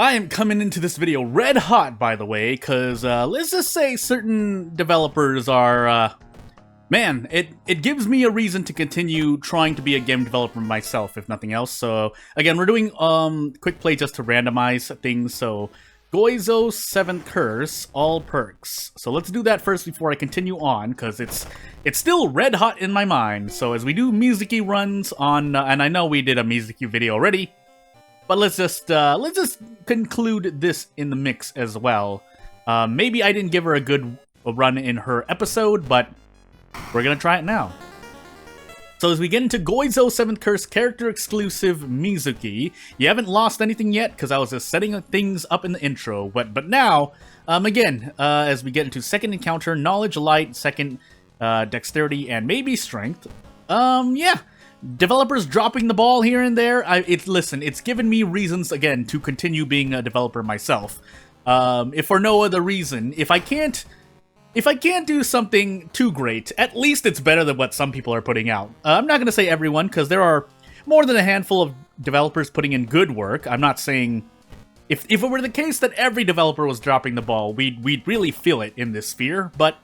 I am coming into this video red hot, by the way, because let's just say certain developers are, man, it gives me a reason to continue trying to be a game developer myself, if nothing else. So, again, we're doing quick play just to randomize things, so Goizo's 7th Curse, all perks. So let's do that first before I continue on, because it's still red hot in my mind. So as we do Mizuki runs on, and I know we did a Mizuki video already, but let's just conclude this in the mix as well. Maybe I didn't give her a good run in her episode, but we're gonna try it now. So as we get into Goizo's 7th Curse character exclusive Mizuki, you haven't lost anything yet because I was just setting things up in the intro. But now, again, as we get into second encounter, knowledge, light, second dexterity, and maybe strength. Yeah. Developers dropping the ball here and there. Listen, it's given me reasons, again, to continue being a developer myself. If for no other reason, if I can't do something too great, at least it's better than what some people are putting out. I'm not going to say everyone, because there are more than a handful of developers putting in good work. I'm not saying... If it were the case that every developer was dropping the ball, we'd really feel it in this sphere, but...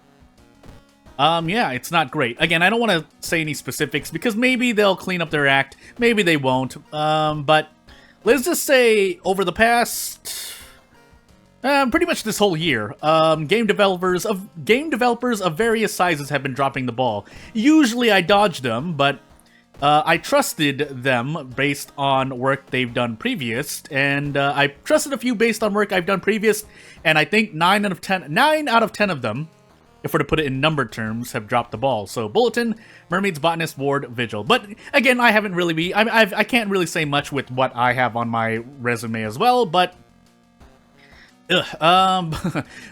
yeah, it's not great. Again, I don't want to say any specifics, because maybe they'll clean up their act, maybe they won't. But let's just say, over the past... pretty much this whole year, game developers of various sizes have been dropping the ball. Usually I dodge them, but I trusted them based on work they've done previous, and I trusted a few based on work I've done previous, and I think 9 out of 10 of them, if we're to put it in number terms, have dropped the ball. So Bulletin, Mermaids, Botanist, Ward, Vigil. But again, I haven't really I can't really say much with what I have on my resume as well, but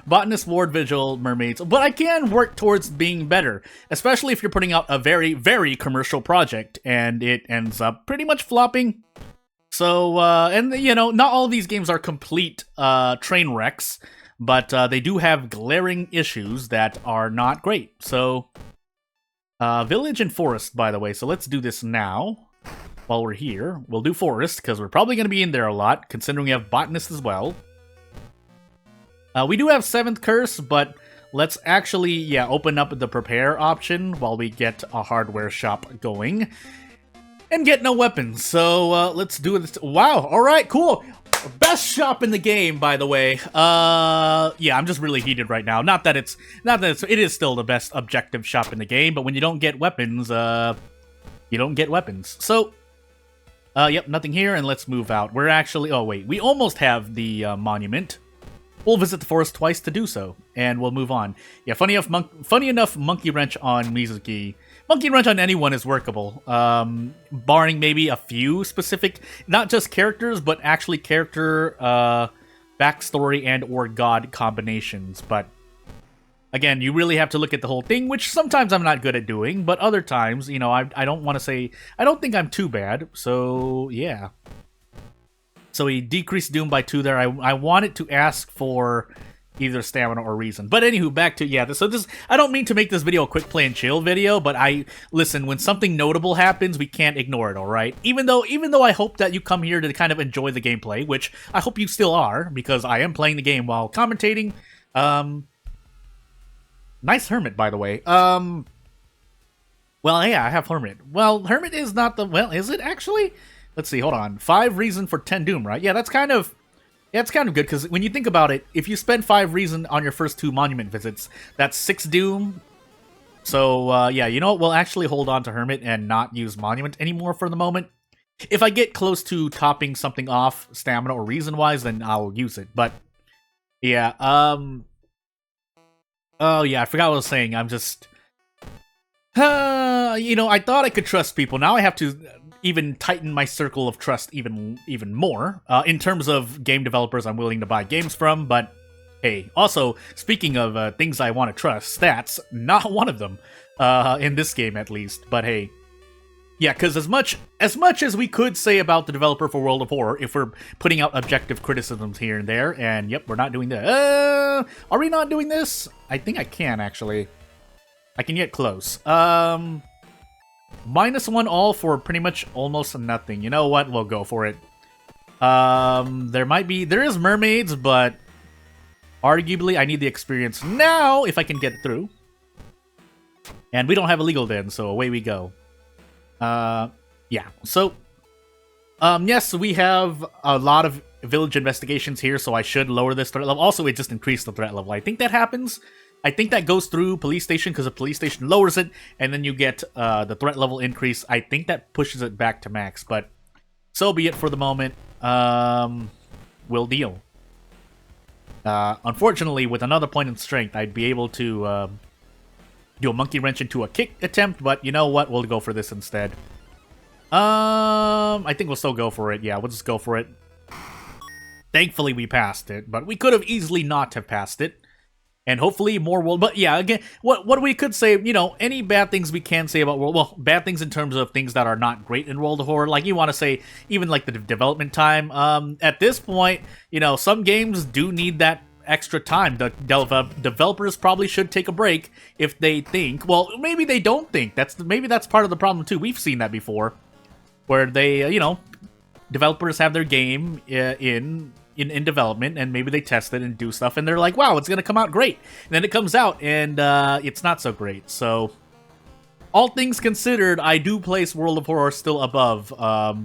Botanist, Ward, Vigil, Mermaids. But I can work towards being better, especially if you're putting out a very, very commercial project, and it ends up pretty much flopping. So, and you know, not all of these games are complete train wrecks, but they do have glaring issues that are not great. So, Village and Forest, by the way. So let's do this now. While we're here, we'll do Forest, because we're probably going to be in there a lot, considering we have Botanist as well. We do have 7th Curse, but let's actually, yeah, open up the prepare option while we get a hardware shop going. And get no weapons, so let's do this. Wow, alright, cool! Best shop in the game, by the way. Yeah, I'm just really heated right now. It is still the best objective shop in the game, but when you don't get weapons, you don't get weapons. So, yep, nothing here, and let's move out. We're actually, oh wait, we almost have the monument. We'll visit the forest twice to do so, and we'll move on. Yeah, funny enough, Monkey Wrench on Mizuki. Monkey Wrench on anyone is workable, barring maybe a few specific, not just characters, but actually character, backstory, and or god combinations. But, again, you really have to look at the whole thing, which sometimes I'm not good at doing, but other times, you know, I don't want to say, I don't think I'm too bad, so, yeah. So he decreased Doom by 2 there. I wanted to ask for either stamina or reason. But anywho, back to, yeah, so this, I don't mean to make this video a quick play and chill video, but listen, when something notable happens, we can't ignore it, alright? Even though I hope that you come here to kind of enjoy the gameplay, which I hope you still are, because I am playing the game while commentating. Nice Hermit, by the way. Well, yeah, I have Hermit. Well, Hermit is not the, well, is it actually? Let's see, hold on. 5 reason for 10 Doom, right? Yeah, that's kind of good, because when you think about it, if you spend 5 reason on your first 2 monument visits, that's 6 Doom. So, yeah, you know what? We'll actually hold on to Hermit and not use monument anymore for the moment. If I get close to topping something off stamina or reason-wise, then I'll use it. But, yeah, oh, yeah, I forgot what I was saying. I'm just... you know, I thought I could trust people. Now I have to even tighten my circle of trust even more. In terms of game developers I'm willing to buy games from, but hey, also, speaking of things I want to trust, stats, not one of them, in this game at least, but hey. Yeah, because as much as we could say about the developer for World of Horror, if we're putting out objective criticisms here and there, and yep, we're not doing that. Are we not doing this? I think I can, actually. I can get close. -1 all for pretty much almost nothing. You know what? We'll go for it. There is mermaids, but arguably I need the experience now if I can get through. And we don't have illegal then, so away we go. Yeah, so yes, we have a lot of village investigations here, so I should lower this threat level. Also, it just increased the threat level. I think that happens. I think that goes through police station because the police station lowers it, and then you get the threat level increase. I think that pushes it back to max, but so be it for the moment. We'll deal. Unfortunately, with another point in strength, I'd be able to do a monkey wrench into a kick attempt, but you know what? We'll go for this instead. I think we'll still go for it. Yeah, we'll just go for it. Thankfully, we passed it, but we could have easily not have passed it. And hopefully more world... But yeah, again, what we could say, you know, any bad things we can say about world... Well, bad things in terms of things that are not great in World of Horror. Like, you want to say, even like the development time. At this point, you know, some games do need that extra time. The developers probably should take a break if they think... Well, maybe they don't think. Maybe that's part of the problem, too. We've seen that before. Where they, you know, developers have their game in development, and maybe they test it and do stuff, and they're like, wow, it's gonna come out great. And then it comes out, and it's not so great. So, all things considered, I do place World of Horror still above a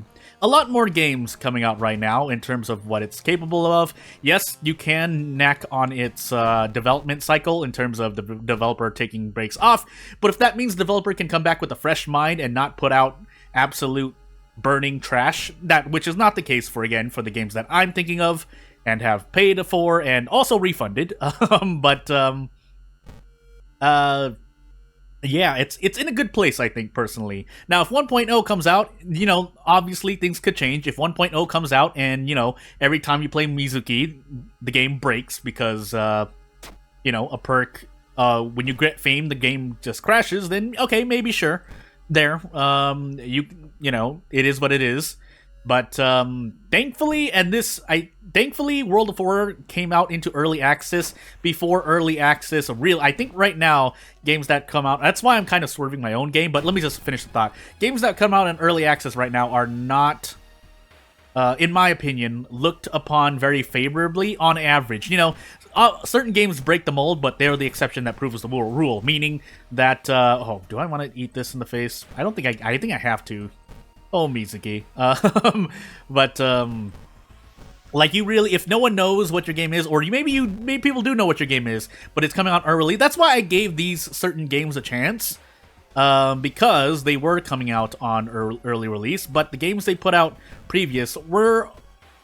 lot more games coming out right now in terms of what it's capable of. Yes, you can knack on its development cycle in terms of the developer taking breaks off, but if that means the developer can come back with a fresh mind and not put out absolute burning trash, which is not the case for the games that I'm thinking of and have paid for and also refunded. Yeah, it's in a good place, I think, personally. Now, if 1.0 comes out, you know, obviously things could change. If 1.0 comes out and, you know, every time you play Mizuki, the game breaks because, you know, a perk, when you get fame, the game just crashes, then, okay, maybe, sure. There, you know, it is what it is, but thankfully, thankfully, World of Horror came out into early access before early access. I think right now, games that come out, that's why I'm kind of swerving my own game. But let me just finish the thought. Games that come out in early access right now are not, in my opinion, looked upon very favorably on average. You know, certain games break the mold, but they're the exception that proves the rule. Meaning that, oh, do I want to eat this in the face? I don't think I think I have to. Oh, Mizuki. But, like, you really, if no one knows what your game is, or maybe people do know what your game is, but it's coming out early. That's why I gave these certain games a chance, because they were coming out on early release, but the games they put out previous were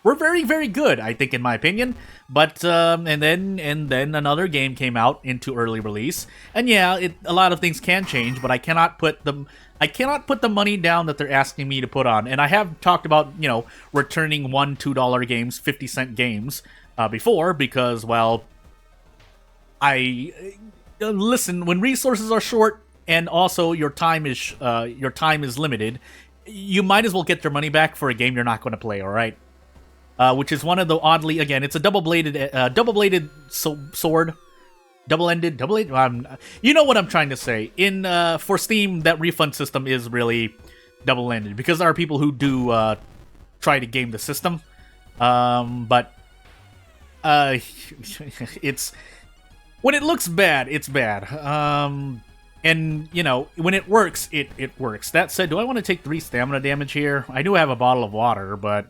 very, very good, I think, in my opinion. But and then another game came out into early release, and yeah, a lot of things can change, but I cannot put the money down that they're asking me to put on. And I have talked about, you know, returning $1-2 games, 50-cent games before, because, well, listen, when resources are short and also your time is limited, you might as well get your money back for a game you're not going to play. All right. Which is one of the oddly, again, it's a double-bladed sword. Double-ended, you know what I'm trying to say. For Steam, that refund system is really double-ended, because there are people who do try to game the system. But it's... When it looks bad, it's bad. And, you know, when it works, it works. That said, do I want to take 3 stamina damage here? I do have a bottle of water, but...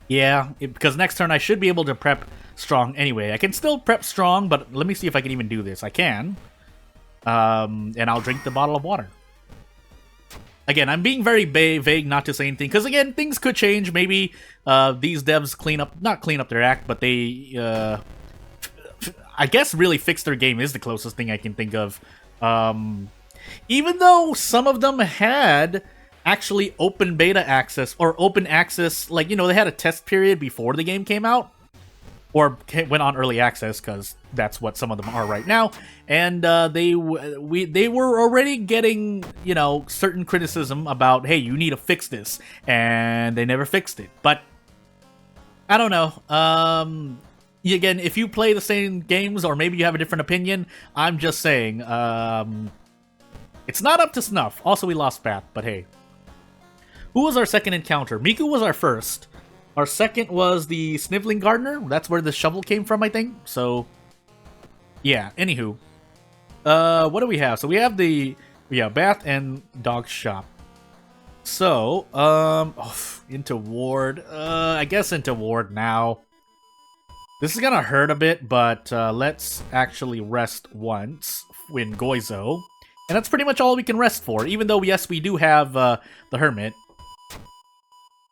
Yeah, because next turn I should be able to prep strong anyway. I can still prep strong, but let me see if I can even do this. I can. And I'll drink the bottle of water. Again, I'm being very vague not to say anything, because again, things could change. Maybe these devs not clean up their act, but they, I guess really fix their game is the closest thing I can think of. Even though some of them had... actually open beta access, or open access, like, you know, they had a test period before the game came out, or went on early access, because that's what some of them are right now, and they were already getting, you know, certain criticism about, hey, you need to fix this, and they never fixed it. But I don't know. Again, if you play the same games, or maybe you have a different opinion, I'm just saying, it's not up to snuff. Also, we lost Path, but hey. Who was our second encounter? Miku was our first. Our second was the Sniveling Gardener. That's where the shovel came from, I think. So, yeah, anywho. What do we have? So we have the bath and dog shop. So, into ward. I guess into ward now. This is gonna hurt a bit, but let's actually rest once in Goizo. And that's pretty much all we can rest for, even though, yes, we do have the Hermit.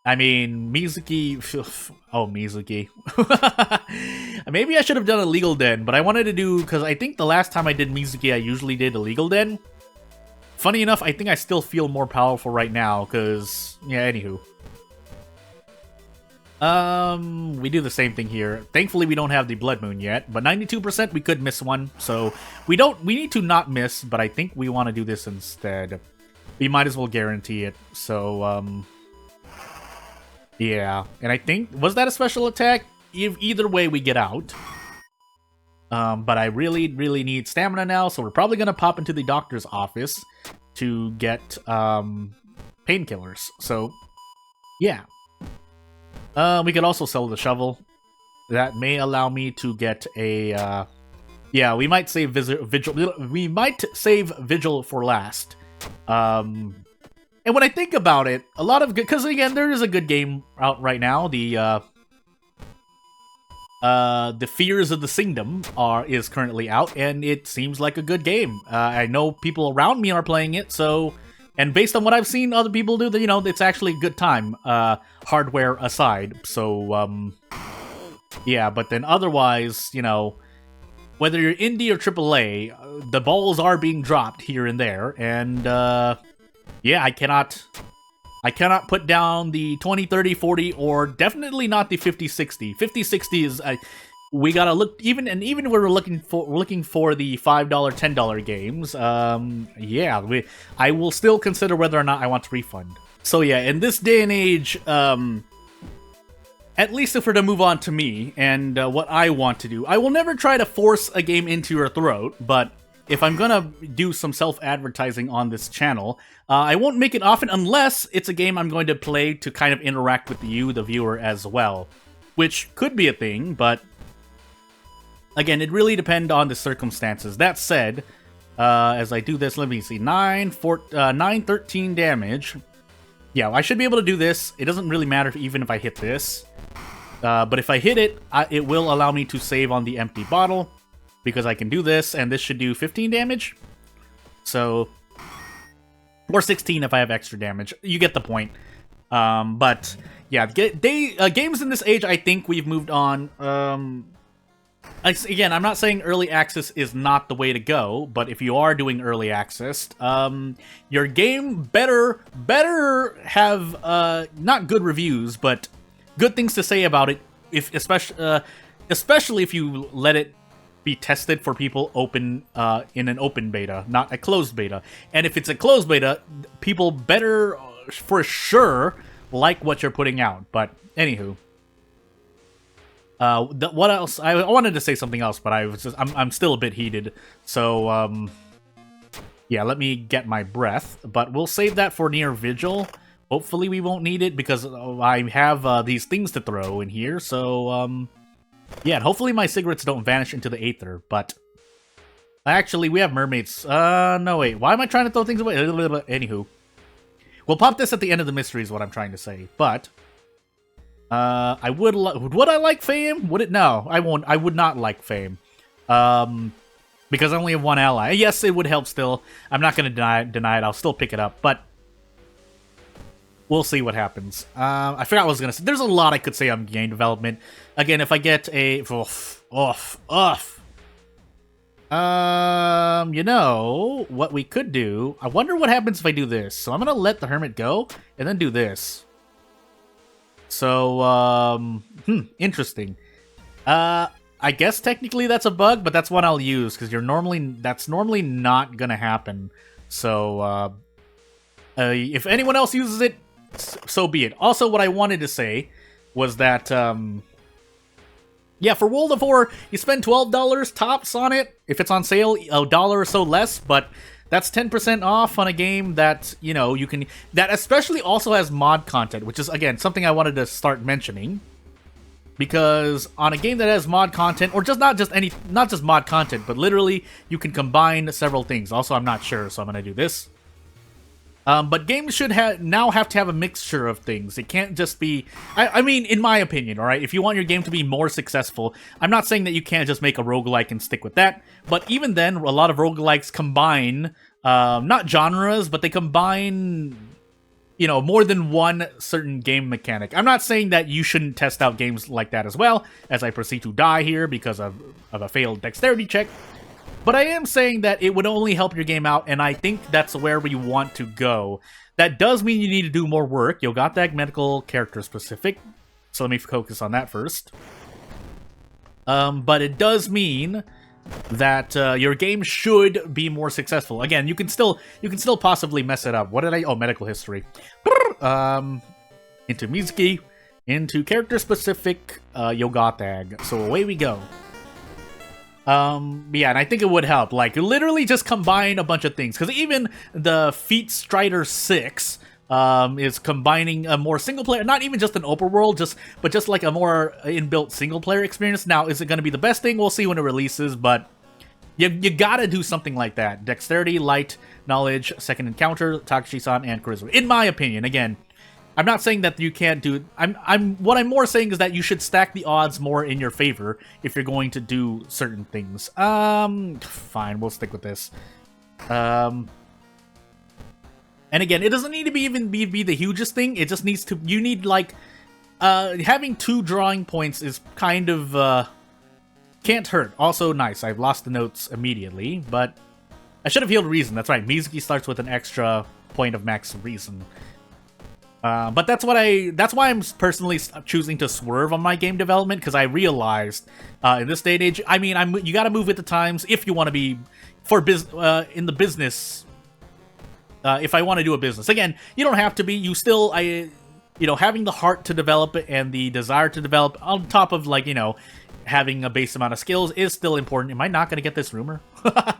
I mean, Mizuki... Oh, Mizuki. Maybe I should have done a Legal Den, but I wanted to do... Because I think the last time I did Mizuki, I usually did a Legal Den. Funny enough, I think I still feel more powerful right now, because... Yeah, anywho. We do the same thing here. Thankfully, we don't have the Blood Moon yet, but 92% we could miss one, so... We need to not miss, but I think we want to do this instead. We might as well guarantee it, so, yeah, and I think... Was that a special attack? Either way, we get out. But I really need stamina now, so we're probably gonna pop into the doctor's office to get, painkillers. So, yeah. We could also sell the shovel. That may allow me to get a, yeah, we might save Vigil... We might save Vigil for last. And when I think about it, a lot of good... Because, again, there is a good game out right now. The Fears of the Kingdom is currently out, and it seems like a good game. I know people around me are playing it, so... And based on what I've seen other people do, you know, it's actually a good time, hardware aside. So, yeah, but then otherwise, you know, whether you're indie or AAA, the balls are being dropped here and there, and, yeah, I cannot put down the 20, 30, 40, or definitely not the 50, 60. 50, 60 is, we gotta look, even when we're looking for the $5, $10 games, yeah, I will still consider whether or not I want to refund. So yeah, in this day and age, at least if we're to move on to me, and what I want to do, I will never try to force a game into your throat, but if I'm gonna do some self-advertising on this channel, I won't make it often unless it's a game I'm going to play to kind of interact with you, the viewer, as well. Which could be a thing, but again, it really depends on the circumstances. That said, as I do this, let me see, 9, 13 damage. Yeah, I should be able to do this. It doesn't really matter even if I hit this. But if I hit it, it will allow me to save on the empty bottle, because I can do this, and this should do 15 damage. So, or 16 if I have extra damage. You get the point. But, yeah, games in this age, I think we've moved on. Again, I'm not saying early access is not the way to go, but if you are doing early access, your game better have, not good reviews, but good things to say about it, especially if you let it be tested for people in an open beta, not a closed beta. And if it's a closed beta, people better for sure like what you're putting out. But anywho, what else? I wanted to say something else, but I'm still a bit heated. So yeah, let me get my breath. But we'll save that for near Vigil. Hopefully we won't need it because I have these things to throw in here. So yeah, and hopefully my cigarettes don't vanish into the aether, but... Actually, we have mermaids. No, wait. Why am I trying to throw things away? Anywho. We'll pop this at the end of the mystery is what I'm trying to say, but... would I like Fame? Would it? No, I won't. I would not like Fame. Because I only have one ally. Yes, it would help still. I'm not going to deny it. I'll still pick it up, but... We'll see what happens. I forgot what I was going to say. There's a lot I could say on game development. Again, if I get a... you know, what we could do... I wonder what happens if I do this. So I'm going to let the Hermit go, and then do this. So, interesting. I guess technically that's a bug, but that's one I'll use, because that's normally not going to happen. So, if anyone else uses it, so be it. Also, what I wanted to say was that, yeah, for World of War, you spend $12 tops on it. If it's on sale, $1 or so less, but That's 10% off on a game that, you know, that especially also has mod content, which is, again, something I wanted to start mentioning. Because on a game that has mod content, or not just mod content, but literally you can combine several things. Also, I'm not sure, so I'm going to do this. But games should now have to have a mixture of things. It can't just be... I mean, in my opinion, alright? If you want your game to be more successful, I'm not saying that you can't just make a roguelike and stick with that. But even then, a lot of roguelikes combine... not genres, but they combine... you know, more than one certain game mechanic. I'm not saying that you shouldn't test out games like that as well, as I proceed to die here because of a failed dexterity check. But I am saying that it would only help your game out, and I think that's where we want to go. That does mean you need to do more work. You got that medical character specific, so let me focus on that first. But it does mean that your game should be more successful. Again, you can still possibly mess it up. What did I... Oh, medical history. Into Mizuki, into character specific Yogatag. So away we go. Yeah, and I think it would help. Like, literally just combine a bunch of things. Because even the Feet Strider 6 is combining a more single-player, not even just an open world, but just like a more inbuilt single-player experience. Now, is it going to be the best thing? We'll see when it releases, but you gotta do something like that. Dexterity, light, knowledge, second encounter, Takashi-san, and charisma. In my opinion, again, I'm not saying that you can't do... What I'm more saying is that you should stack the odds more in your favor if you're going to do certain things. Fine, we'll stick with this. And again, it doesn't need to be the hugest thing. It just needs to... You need, like... having 2 drawing points is kind of... can't hurt. Also nice. I've lost the notes immediately, but... I should have healed reason. That's right. Mizuki starts with an extra point of max reason. But that's why I'm personally choosing to swerve on my game development, because I realized in this day and age, I mean, you got to move with the times if you want to be in the business. If I want to do a business, again, you don't have to be. You still, you know, having the heart to develop it and the desire to develop, on top of, like, you know, having a base amount of skills is still important. Am I not going to get this rumor? But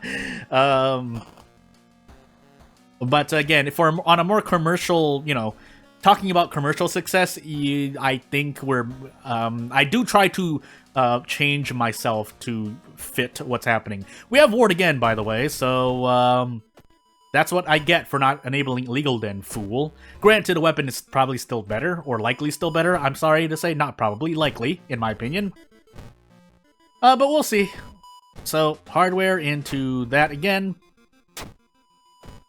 again, on a more commercial, you know. Talking about commercial success, I think I do try to change myself to fit what's happening. We have Ward again, by the way, so that's what I get for not enabling Legal Den, fool. Granted, a weapon is probably still better, or likely still better. I'm sorry to say, not probably, likely, in my opinion. But we'll see. So, hardware into that again.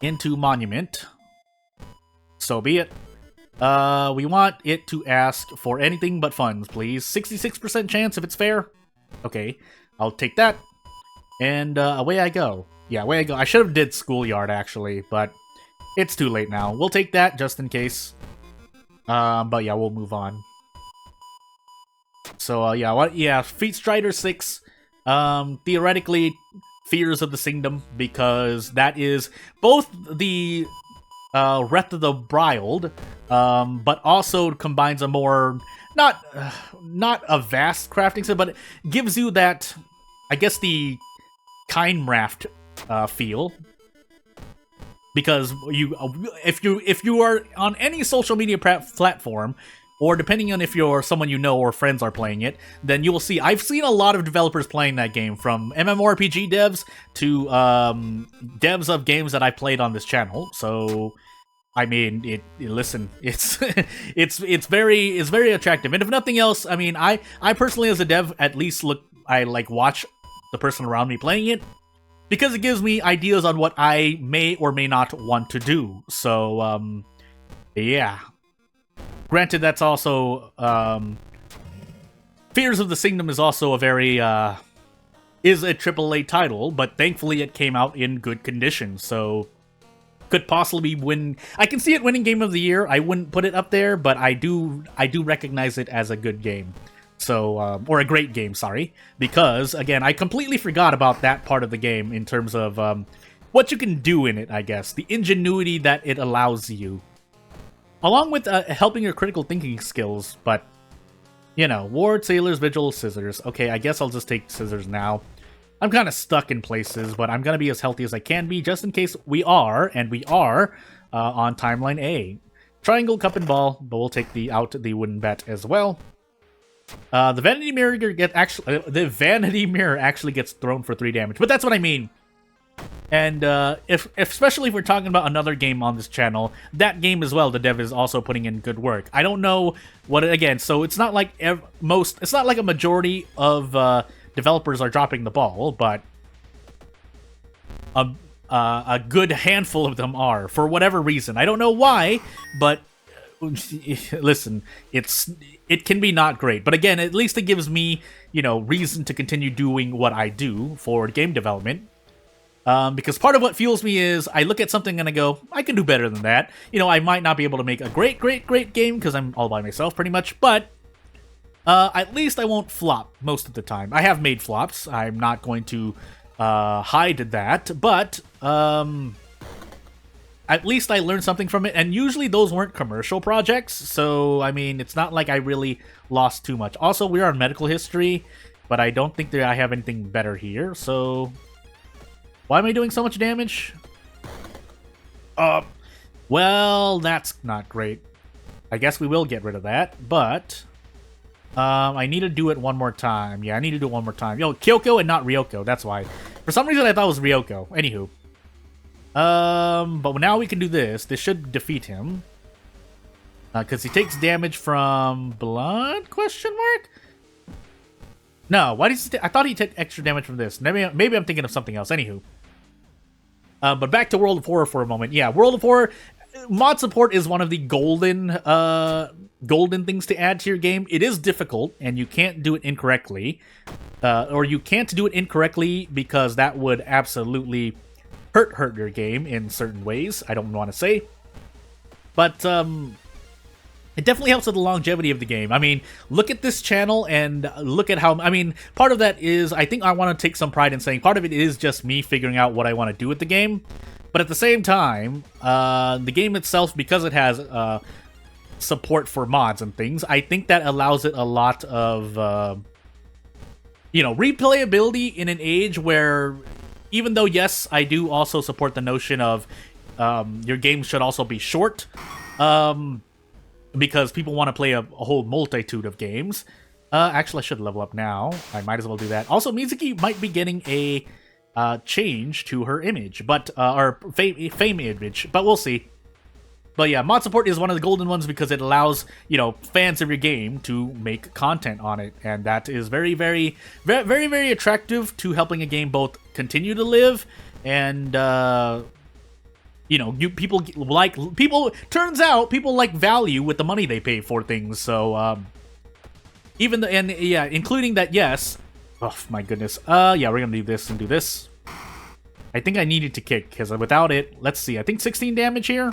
Into Monument. So be it. We want it to ask for anything but funds, please. 66% chance if it's fair. Okay, I'll take that. And away I go. Yeah, away I go. I should have did Schoolyard, actually, but it's too late now. We'll take that just in case. But yeah, we'll move on. So, yeah, Feet Strider 6. Theoretically, Fears of the Kingdom, because that is both the... Wrath of the Briled, but also combines a more, not a vast crafting set, but it gives you that, I guess, the Kindraft feel. Because if you are on any social media platform, or depending on if you're someone you know or friends are playing it, then you will see. I've seen a lot of developers playing that game, from MMORPG devs to devs of games that I played on this channel. So, I mean, listen, it's it's very attractive. And if nothing else, I mean, I personally as a dev at least watch the person around me playing it, because it gives me ideas on what I may or may not want to do. So, yeah. Granted, that's also, Fears of the Kingdom is also a very, is a AAA title, but thankfully it came out in good condition, so could possibly win. I can see it winning Game of the Year. I wouldn't put it up there, but I do recognize it as a good game. So, or a great game, sorry, because, again, I completely forgot about that part of the game in terms of, what you can do in it, I guess. The ingenuity that it allows you. Along with helping your critical thinking skills, but, you know, Ward, Sailors, Vigil, Scissors. Okay, I guess I'll just take Scissors now. I'm kind of stuck in places, but I'm going to be as healthy as I can be, just in case we are, and we are, on timeline A. Triangle, cup, and ball, but we'll take the wooden bat as well. The vanity mirror actually gets thrown for 3 damage, but that's what I mean. And especially if we're talking about another game on this channel, that game as well, the dev is also putting in good work. I don't know what again, so it's not like it's not like a majority of developers are dropping the ball, but a good handful of them are for whatever reason. I don't know why, but listen, it can be not great, but again, at least it gives me, you know, reason to continue doing what I do for game development. Because part of what fuels me is I look at something and I go, I can do better than that. You know, I might not be able to make a great game because I'm all by myself pretty much, but at least I won't flop most of the time. I have made flops. I'm not going to hide that, but at least I learned something from it, and usually those weren't commercial projects, so, I mean, it's not like I really lost too much. Also, we're on medical history, but I don't think that I have anything better here, so... Why am I doing so much damage? Well, that's not great. I guess we will get rid of that, but... I need to do it one more time. Yeah, I need to do it one more time. Yo, Kyoko and not Ryoko, that's why. For some reason, I thought it was Ryoko. Anywho. But now we can do this. This should defeat him. Because he takes damage from blood, question mark? No, why does he I thought he took extra damage from this. Maybe I'm thinking of something else. Anywho. But back to World of Horror for a moment. Yeah, World of Horror, mod support is one of the golden things to add to your game. It is difficult, and you can't do it incorrectly. Or you can't do it incorrectly because that would absolutely hurt your game in certain ways. I don't want to say. But, it definitely helps with the longevity of the game. I mean, look at this channel and look at how... I mean, part of that is... I think I want to take some pride in saying part of it is just me figuring out what I want to do with the game. But at the same time, the game itself, because it has support for mods and things, I think that allows it a lot of, you know, replayability in an age where... Even though, yes, I do also support the notion of your game should also be short. Because people want to play a whole multitude of games. Actually, I should level up now. I might as well do that. Also, Mizuki might be getting a change to her image, but or fame image, but we'll see. But yeah, mod support is one of the golden ones because it allows, you know, fans of your game to make content on it, and that is very, very, very, very, very attractive to helping a game both continue to live and you know, turns out people like value with the money they pay for things, so, including that, yes, oh my goodness, yeah, we're gonna do this and do this. I think I needed to kick, because without it, let's see, I think 16 damage here?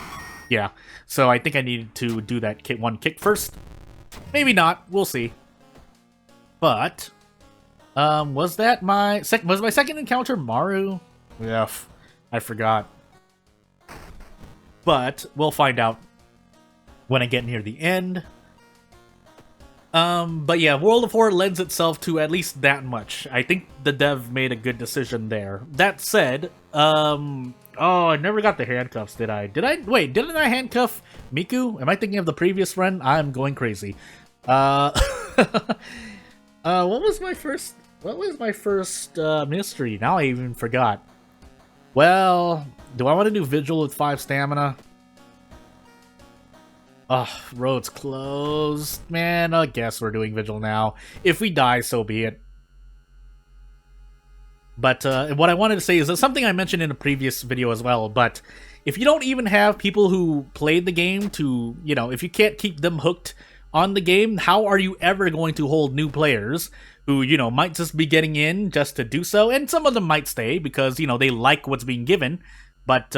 Yeah, so I think I needed to do that one kick first. Maybe not, we'll see. But, was that my second encounter Maru? Yeah, I forgot. But we'll find out when I get near the end. But yeah, World of Horror lends itself to at least that much. I think the dev made a good decision there. That said, oh, I never got the handcuffs, did I? Wait, didn't I handcuff Miku? Am I thinking of the previous run? I'm going crazy. What was my first mystery? Now I even forgot. Well, do I want to do Vigil with 5 stamina? Ugh, road's closed. Man, I guess we're doing Vigil now. If we die, so be it. But what I wanted to say is that something I mentioned in a previous video as well, but if you don't even have people who played the game to, you know, if you can't keep them hooked on the game, how are you ever going to hold new players who, you know, might just be getting in just to do so? And some of them might stay because, you know, they like what's being given. But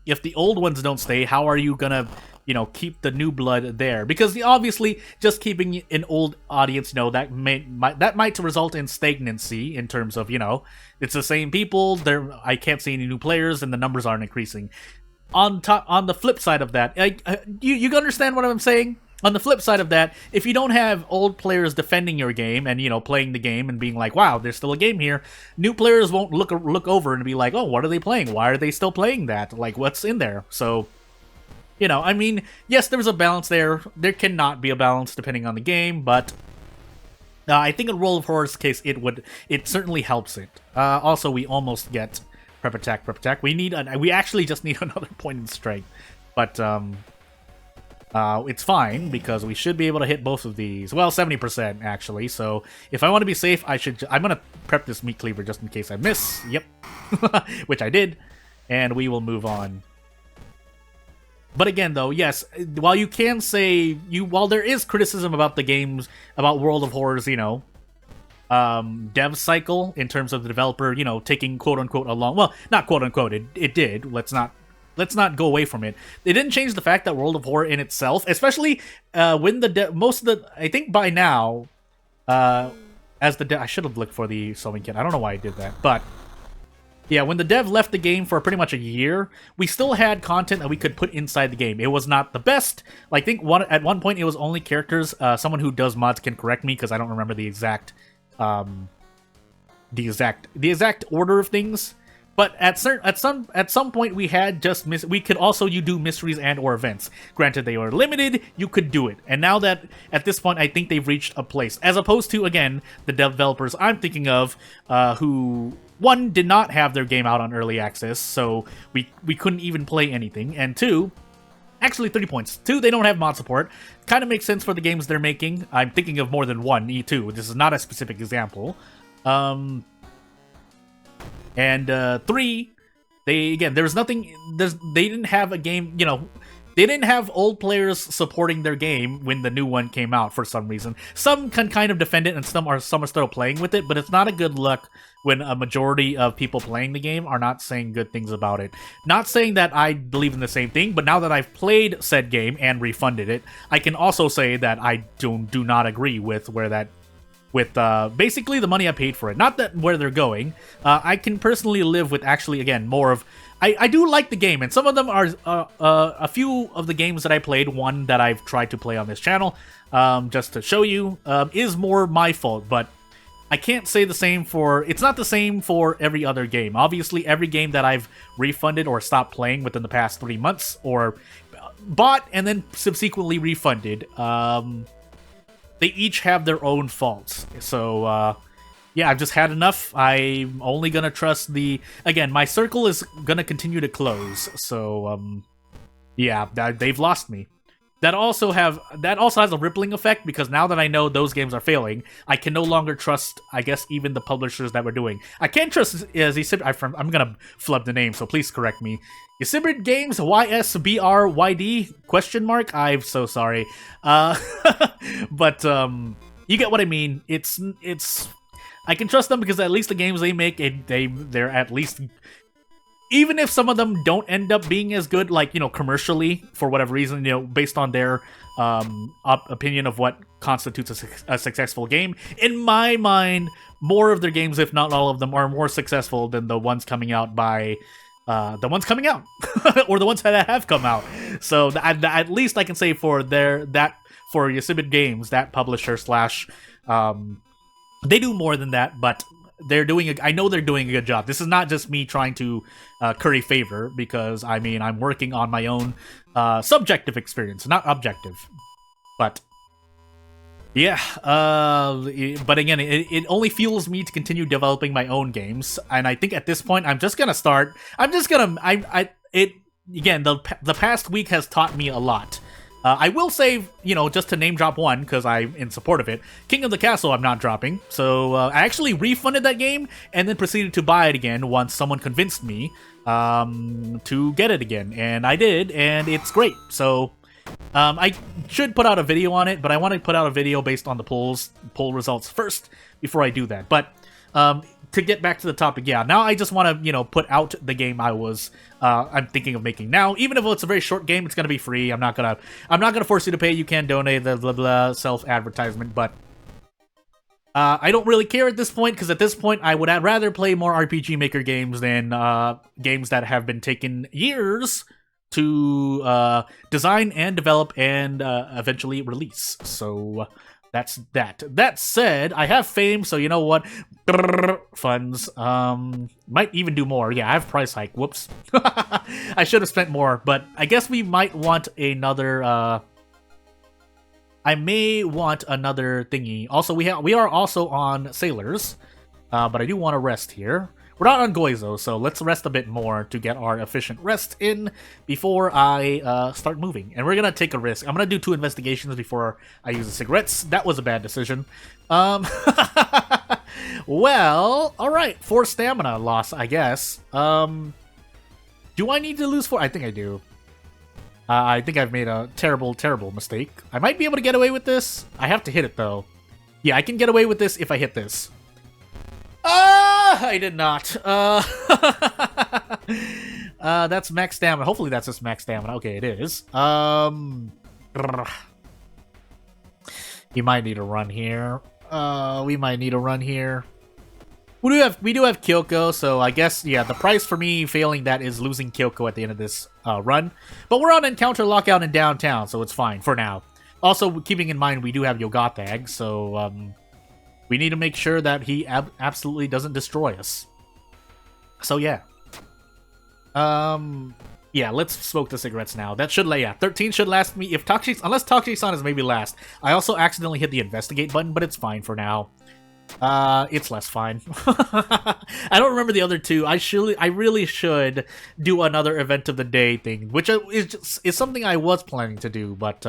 if the old ones don't stay, how are you gonna, you know, keep the new blood there? Because obviously, just keeping an old audience, you know, that might result in stagnancy in terms of, you know, it's the same people. I can't see any new players, and the numbers aren't increasing. On the flip side of that, you understand what I'm saying? On the flip side of that, if you don't have old players defending your game and, playing the game and being like, wow, there's still a game here, new players won't look over and be like, oh, what are they playing? Why are they still playing that? Like, what's in there? So, I mean, yes, there's a balance there. There cannot be a balance depending on the game, but I think in World of Horror's case, it certainly helps it. Also, we almost get prep attack. We actually just need another point in strength, but, it's fine, because we should be able to hit both of these. Well, 70%, actually, so if I want to be safe, I'm gonna prep this meat cleaver just in case I miss. Yep. Which I did. And we will move on. But again, though, yes, while you can say... While there is criticism about the games, about World of Horror's, dev cycle, in terms of the developer, taking quote-unquote a long... Well, not quote-unquote, it did. Let's not go away from it. They didn't change the fact that World of Horror in itself, especially when I think by now, I should have looked for the sewing kit. I don't know why I did that, but yeah, when the dev left the game for pretty much a year, we still had content that we could put inside the game. It was not the best. I think at one point it was only characters. Someone who does mods can correct me because I don't remember the exact order of things. But at some point we had we could also do mysteries and or events. Granted, they were limited, you could do it. And now that at this point I think they've reached a place, as opposed to, again, the developers I'm thinking of, who one, did not have their game out on early access, so we couldn't even play anything, and two, actually 30 points. Two, they don't have mod support. Kind of makes sense for the games they're making. I'm thinking of more than one E2. This is not a specific example. And three, they didn't have a game, they didn't have old players supporting their game when the new one came out for some reason. Some can kind of defend it and some are still playing with it, but it's not a good look when a majority of people playing the game are not saying good things about it. Not saying that I believe in the same thing, but now that I've played said game and refunded it, I can also say that I do not agree with basically the money I paid for it. Not that where they're going. I can personally live with actually, again, more of... I do like the game, and some of them are... a few of the games that I played, one that I've tried to play on this channel, just to show you, is more my fault, but I can't say the same for... It's not the same for every other game. Obviously, every game that I've refunded or stopped playing within the past 3 months, or bought and then subsequently refunded, they each have their own faults. So, yeah, I've just had enough. I'm only gonna trust again, my circle is gonna continue to close. So, yeah, they've lost me. That also has a rippling effect, because now that I know those games are failing, I can no longer trust, I guess, even the publishers that we're doing. I can't trust I'm gonna flub the name, so please correct me. Ysibrid Games, YSBRYD, question mark? I'm so sorry. But, you get what I mean. I can trust them because at least the games they make, they're at least... Even if some of them don't end up being as good, like, commercially, for whatever reason, based on their opinion of what constitutes a successful game, in my mind, more of their games, if not all of them, are more successful than the ones coming out by... or the ones that have come out. So at least I can say for Ysibrid Games, that publisher / they do more than that, but I know they're doing a good job. This is not just me trying to curry favor, because I mean I'm working on my own subjective experience, not objective. But yeah, but again, it only fuels me to continue developing my own games, and I think at this point again, the past week has taught me a lot. I will say, just to name drop one, because I'm in support of it, King of the Castle I'm not dropping. So I actually refunded that game and then proceeded to buy it again once someone convinced me to get it again. And I did, and it's great. So I should put out a video on it, but I want to put out a video based on the poll results first before I do that. But to get back to the topic, yeah, now I just want to, put out the game I'm thinking of making now. Even if it's a very short game, it's gonna be free. I'm not gonna force you to pay. You can donate, the blah blah self-advertisement, but I don't really care at this point, because at this point I would rather play more RPG Maker games than games that have been taken years to design and develop and eventually release. So that's that. That said, I have fame, so you know what? Funds. Might even do more. Yeah, I have price hike. Whoops. I should have spent more, but I guess we might want another. I may want another thingy. Also, we are also on Sailors, but I do want to rest here. We're not on Goizo, so let's rest a bit more to get our efficient rest in before I start moving. And we're gonna take a risk. I'm gonna do 2 investigations before I use the cigarettes. That was a bad decision. Well, alright, 4 stamina loss, I guess. Do I need to lose 4? I think I do. I think I've made a terrible, terrible mistake. I might be able to get away with this. I have to hit it, though. Yeah, I can get away with this if I hit this. I did not. That's max stamina. Hopefully that's just max stamina. Okay, it is. You might need a run here. We might need a run here. We do have Kyoko, so I guess, yeah, the price for me failing that is losing Kyoko at the end of this run. But we're on Encounter Lockout in downtown, so it's fine for now. Also, keeping in mind we do have Yogatag, so we need to make sure that he absolutely doesn't destroy us. So yeah. Yeah, let's smoke the cigarettes now. That should, yeah, 13 should last me. If unless Takshi-san is maybe last. I also accidentally hit the investigate button, but it's fine for now. It's less fine. I don't remember the other 2. I really should do another event of the day thing, which is something I was planning to do, but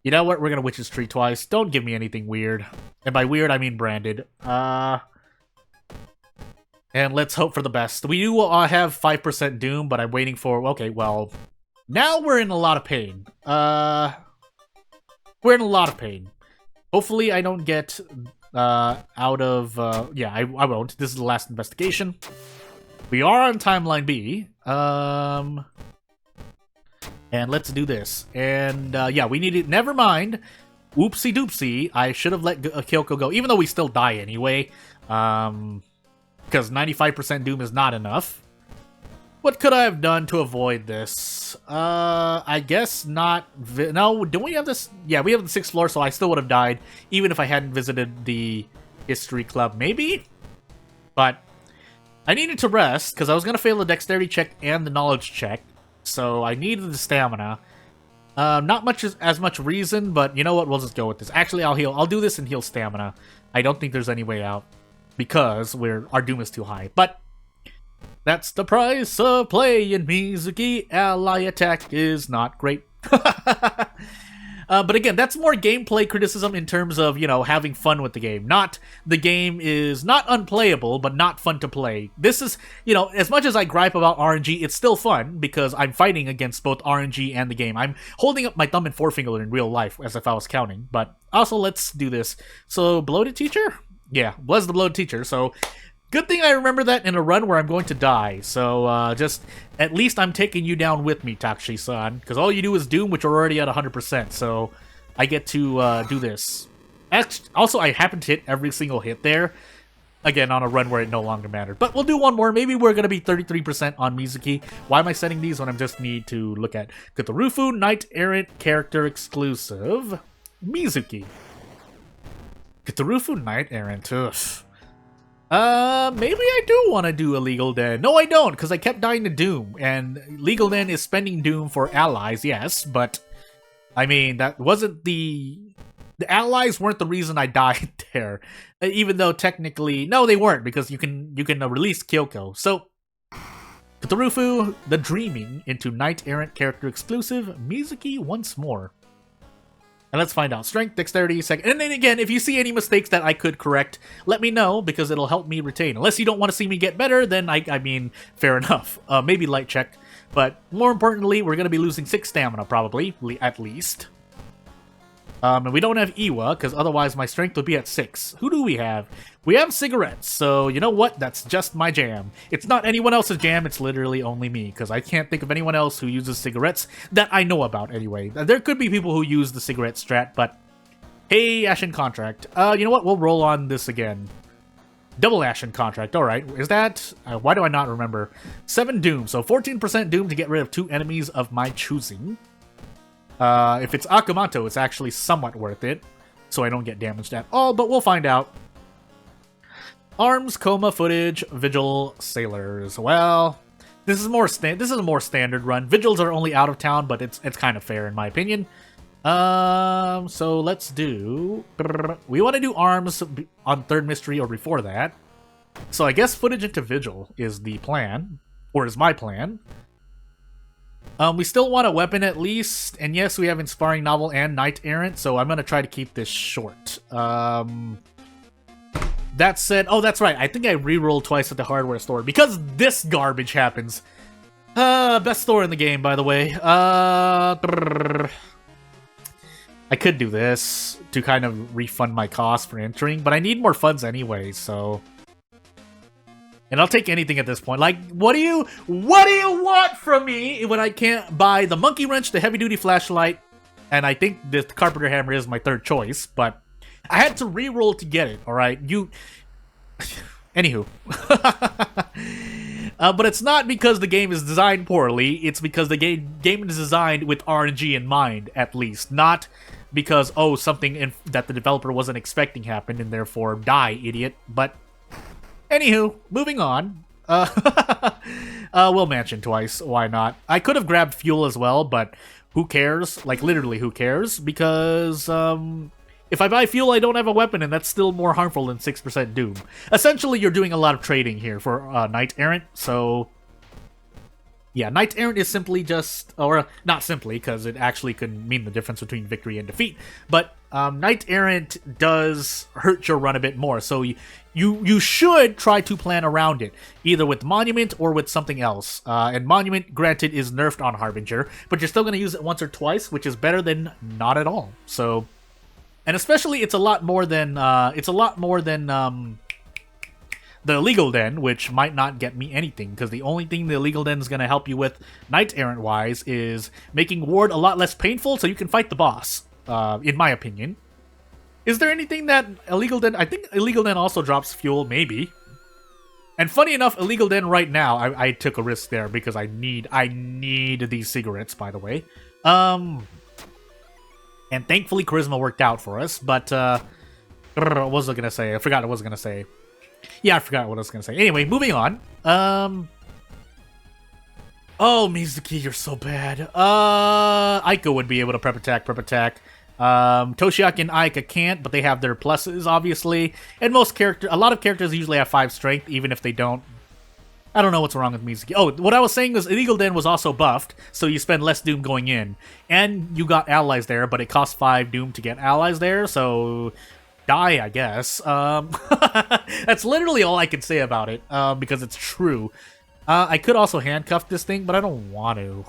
you know what? We're gonna Witch's Tree twice. Don't give me anything weird. And by weird, I mean branded. And let's hope for the best. We do have 5% Doom, but I'm waiting for... Okay, well... Now we're in a lot of pain. We're in a lot of pain. Hopefully I don't get out of... yeah, I won't. This is the last investigation. We are on Timeline B. And let's do this. And, yeah, we need it. Never mind. Oopsie doopsie. I should have let Kyoko go, even though we still die anyway. Because 95% Doom is not enough. What could I have done to avoid this? I guess not... No, don't we have this? Yeah, we have the 6th floor, so I still would have died, even if I hadn't visited the History Club, maybe? But I needed to rest, because I was going to fail the Dexterity check and the Knowledge check. So I needed the stamina. Not much as much reason, but you know what? We'll just go with this. Actually, I'll heal. I'll do this and heal stamina. I don't think there's any way out because our Doom is too high. But that's the price of playing Mizuki. Ally attack is not great. But again, that's more gameplay criticism in terms of, you know, having fun with the game. Not the game is not unplayable, but not fun to play. This is, you know, as much as I gripe about RNG, it's still fun because I'm fighting against both RNG and the game. I'm holding up my thumb and forefinger in real life as if I was counting. But also, let's do this. So, Bloated Teacher? Yeah, was the Bloated Teacher. So, good thing I remember that in a run where I'm going to die. So, just, at least I'm taking you down with me, Takshi-san. Because all you do is Doom, which are already at 100%. So, I get to do this. Also, I happen to hit every single hit there. Again, on a run where it no longer mattered. But we'll do one more. Maybe we're going to be 33% on Mizuki. Why am I setting these when I just need to look at Cthulhu Knight Errant character exclusive? Mizuki. Cthulhu Knight Errant. Ugh. Maybe I do want to do a Legal Den. No, I don't, because I kept dying to Doom. And Legal Den is spending Doom for allies, yes, but... I mean, that wasn't the allies weren't the reason I died there. Even though technically... No, they weren't, because you can release Kyoko. So, Cthulhu, the Dreaming, into Knight Errant character exclusive, Mizuki once more. And let's find out. Strength, Dexterity, second... And then again, if you see any mistakes that I could correct, let me know, because it'll help me retain. Unless you don't want to see me get better, then I mean, fair enough. Maybe Light Check. But more importantly, we're going to be losing 6 stamina, probably, at least. And we don't have Iwa, because otherwise my strength would be at 6. Who do we have? We have cigarettes, so you know what? That's just my jam. It's not anyone else's jam, it's literally only me, because I can't think of anyone else who uses cigarettes that I know about, anyway. There could be people who use the cigarette strat, but... Hey, Ashen Contract. You know what? We'll roll on this again. Double Ashen Contract, alright. Is that... why do I not remember? 7 Doom, so 14% Doom to get rid of 2 enemies of my choosing. If it's Akumato, it's actually somewhat worth it, so I don't get damaged at all, but we'll find out. Arms, Coma, Footage, Vigil, Sailors. Well, this is a more standard run. Vigils are only out of town, but it's kind of fair in my opinion. So let's do... We want to do Arms on third mystery or before that. So I guess Footage into Vigil is the plan, or is my plan. We still want a weapon at least, and yes, we have Inspiring Novel and Knight Errant, so I'm going to try to keep this short. That said, oh, that's right, I think I re-rolled twice at the hardware store, because this garbage happens. Best store in the game, by the way. I could do this to kind of refund my cost for entering, but I need more funds anyway, so... And I'll take anything at this point. Like, what do you want from me when I can't buy the Monkey Wrench, the Heavy Duty Flashlight, and I think the Carpenter Hammer is my third choice, but I had to re-roll to get it, alright? Anywho. But it's not because the game is designed poorly, it's because the game is designed with RNG in mind, at least. Not because, oh, something that the developer wasn't expecting happened, and therefore, die, idiot. But... Anywho, moving on. We'll mention twice, why not? I could have grabbed fuel as well, but who cares? Like, literally, who cares? Because, if I buy fuel, I don't have a weapon, and that's still more harmful than 6% Doom. Essentially, you're doing a lot of trading here for Knight Errant, so... Yeah, Knight Errant is simply just... Or, not simply, because it actually could mean the difference between victory and defeat, but Knight Errant does hurt your run a bit more, so you should try to plan around it, either with Monument or with something else. And Monument, granted, is nerfed on Harbinger, but you're still going to use it once or twice, which is better than not at all. So, and especially, it's a lot more than the Illegal Den, which might not get me anything, because the only thing the Illegal Den is going to help you with, Knight Errant-wise, is making Ward a lot less painful so you can fight the boss, in my opinion. Is there anything that Illegal Den... I think Illegal Den also drops fuel, maybe. And funny enough, Illegal Den right now, I took a risk there, because I need these cigarettes, by the way. And thankfully Charisma worked out for us, but, what was I going to say? I forgot what I was going to say. Yeah, I forgot what I was going to say. Anyway, moving on. Oh, Mizuki, you're so bad. Aika would be able to prep attack. Toshiaki and Aika can't, but they have their pluses, obviously. And a lot of characters usually have 5 strength, even if they don't. I don't know what's wrong with Mizuki. Oh, what I was saying was Illegal Den was also buffed, so you spend less Doom going in. And you got allies there, but it costs 5 Doom to get allies there, so... Die, I guess. That's literally all I can say about it, because it's true. I could also handcuff this thing, but I don't want to.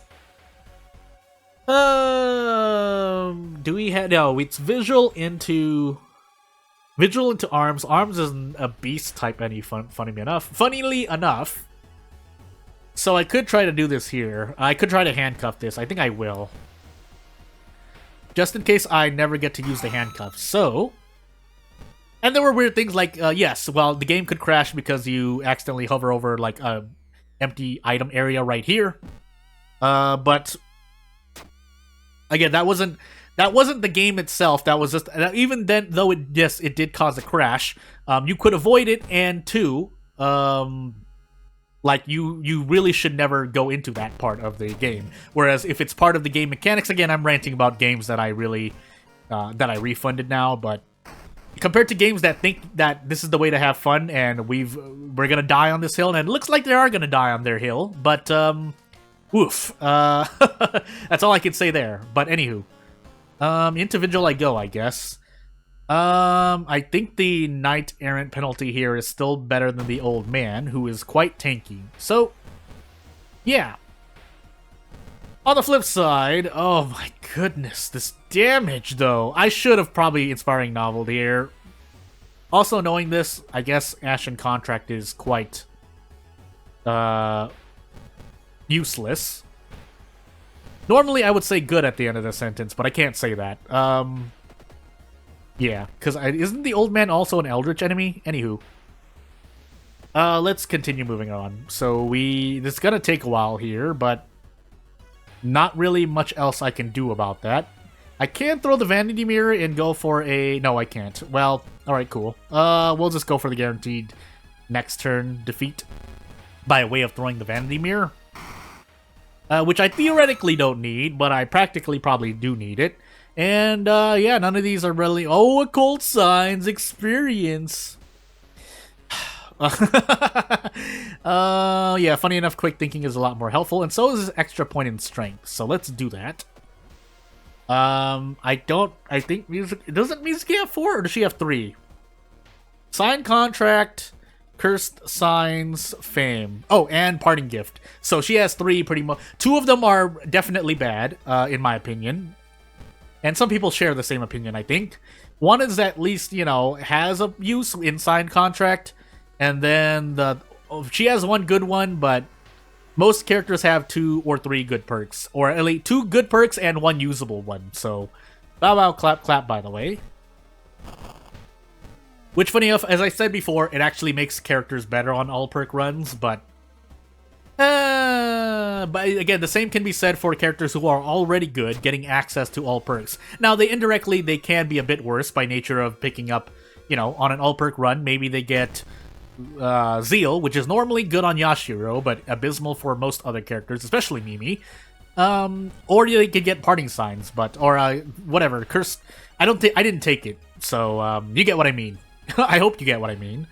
Do we have... No, it's Vigil into Arms. Arms isn't a beast type funnily enough. So I could try to do this here. I could try to handcuff this. I think I will. Just in case I never get to use the handcuffs. So... And there were weird things like, yes, well, the game could crash because you accidentally hover over, like, a empty item area right here. But, again, that wasn't the game itself. That was just, even then, though it did cause a crash, you could avoid it, and two, like, you really should never go into that part of the game. Whereas, if it's part of the game mechanics, again, I'm ranting about games that I really, that I refunded now, but... Compared to games that think that this is the way to have fun and we're gonna die on this hill, and it looks like they are gonna die on their hill, but, woof. That's all I can say there. But anywho. Into Vigil I go, I guess. I think the Knight Errant penalty here is still better than the Old Man, who is quite tanky. So, yeah. On the flip side, oh my goodness, this damage, though. I should have probably Inspiring Novel here. Also, knowing this, I guess Ashen Contract is quite useless. Normally, I would say good at the end of the sentence, but I can't say that. Yeah, because isn't the Old Man also an Eldritch enemy? Anywho. Let's continue moving on. So this is gonna take a while here, but not really much else I can do about that. I can throw the vanity mirror and go for a... No, I can't. Well, alright, cool. We'll just go for the guaranteed next turn defeat by way of throwing the vanity mirror. Which I theoretically don't need, but I practically probably do need it. And, yeah, none of these are really... Oh, occult signs experience. Yeah, funny enough, quick thinking is a lot more helpful, and so is this extra point in strength. So let's do that. I think doesn't Mizuki have 4, or does she have 3? Signed contract, cursed signs, fame. Oh, and parting gift. So she has 3 pretty much. 2 of them are definitely bad, in my opinion. And some people share the same opinion, I think. One is at least, you know, has a use in signed contract. And then she has 1 good one, but most characters have 2 or 3 good perks. Or at least 2 good perks and 1 usable one. So, bow bow, clap clap, by the way. Which, funny enough, as I said before, it actually makes characters better on all perk runs, but again, the same can be said for characters who are already good, getting access to all perks. Now, they can be a bit worse by nature of picking up, you know, on an all perk run. Maybe they get Zeal, which is normally good on Yashiro, but abysmal for most other characters, especially Mimi. Or they could get parting signs, or whatever. Curse. I didn't take it, so you get what I mean. I hope you get what I mean.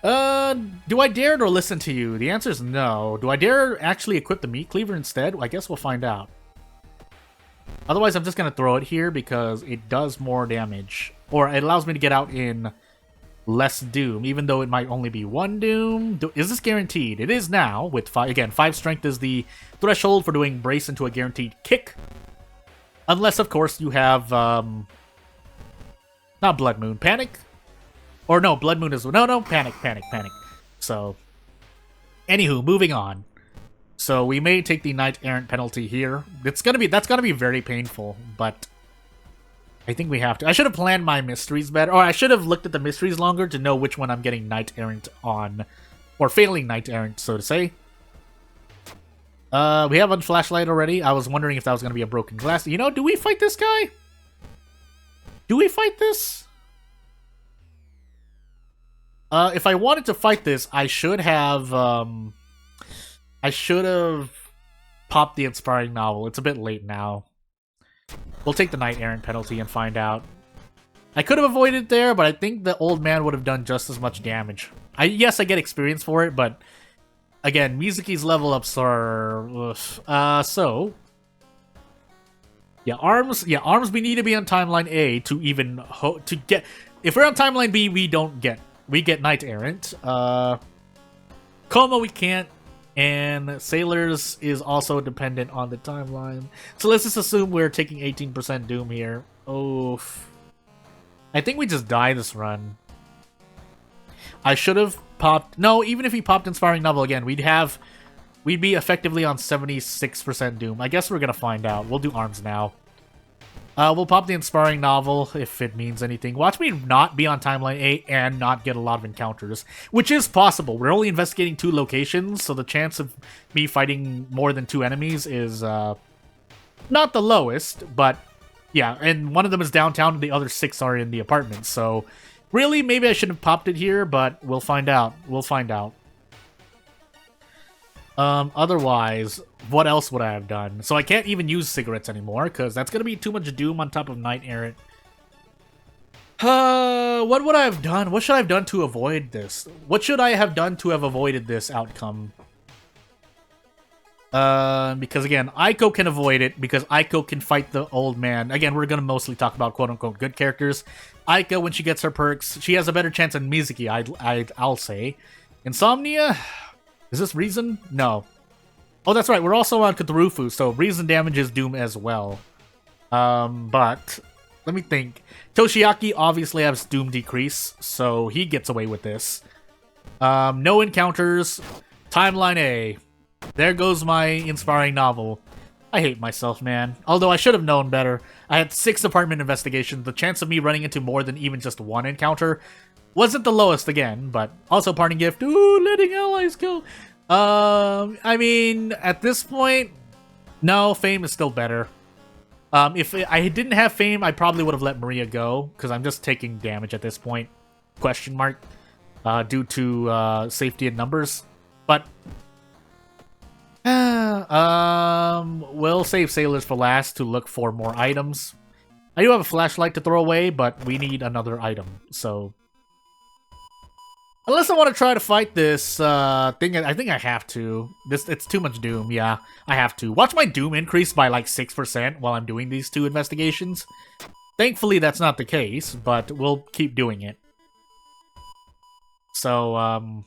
Do I dare or listen to you? The answer is no. Do I dare actually equip the meat cleaver instead? I guess we'll find out. Otherwise, I'm just gonna throw it here because it does more damage, or it allows me to get out in less doom, even though it might only be 1 doom. Is this guaranteed? It is now, with 5. Again, 5 strength is the threshold for doing brace into a guaranteed kick. Unless, of course, you have, not Blood Moon, Panic? Or no, Blood Moon is, no, Panic. So, anywho, moving on. So, we may take the Knight Errant penalty here. That's gonna be very painful, but I think we have to. I should have planned my mysteries better, or I should have looked at the mysteries longer to know which one I'm getting Knight Errant on, or failing Knight Errant, so to say. We have a flashlight already. I was wondering if that was going to be a broken glass. You know, do we fight this guy? Do we fight this? If I wanted to fight this, I should have popped the inspiring novel. It's a bit late now. We'll take the Knight Errant penalty and find out. I could have avoided there, but I think the old man would have done just as much damage. Yes, I get experience for it, but again, Mizuki's level ups are... so... Yeah, arms we need to be on timeline A to even to get... If we're on timeline B, we get Knight Errant. Coma we can't. And Sailors is also dependent on the timeline. So let's just assume we're taking 18% Doom here. Oof. I think we just die this run. I should have popped... No, even if he popped Inspiring Novel again, we'd be effectively on 76% Doom. I guess we're gonna find out. We'll do arms now. We'll pop the Inspiring Novel if it means anything. Watch me not be on Timeline 8 and not get a lot of encounters, which is possible. We're only investigating 2 locations, so the chance of me fighting more than 2 enemies is not the lowest, but yeah, and one of them is downtown and the other 6 are in the apartment, so really, maybe I shouldn't have popped it here, but we'll find out. We'll find out. Otherwise, what else would I have done? So I can't even use cigarettes anymore, because that's going to be too much Doom on top of Knight Errant. What would I have done? What should I have done to avoid this? What should I have done to have avoided this outcome? Because again, Aiko can avoid it, because Aiko can fight the old man. Again, we're going to mostly talk about quote-unquote good characters. Aiko, when she gets her perks, she has a better chance than Mizuki, I'll say. Insomnia... Is this Reason? No. Oh, that's right. We're also on Katarufu, so Reason damages Doom as well. But let me think. Toshiaki obviously has Doom decrease, so he gets away with this. No encounters. Timeline A. There goes my Inspiring Novel. I hate myself, man. Although I should have known better. I had 6 apartment investigations. The chance of me running into more than even just one encounter wasn't the lowest again, but also parting gift. Ooh, letting allies go. I mean, at this point, no, Fame is still better. If I didn't have Fame, I probably would have let Maria go, because I'm just taking damage at this point. Question mark. Due to safety in numbers. But we'll save sailors for last to look for more items. I do have a flashlight to throw away, but we need another item, so unless I want to try to fight this thing, I think I have to. It's too much Doom, yeah. I have to. Watch my Doom increase by like 6% while I'm doing these 2 investigations. Thankfully, that's not the case, but we'll keep doing it. So,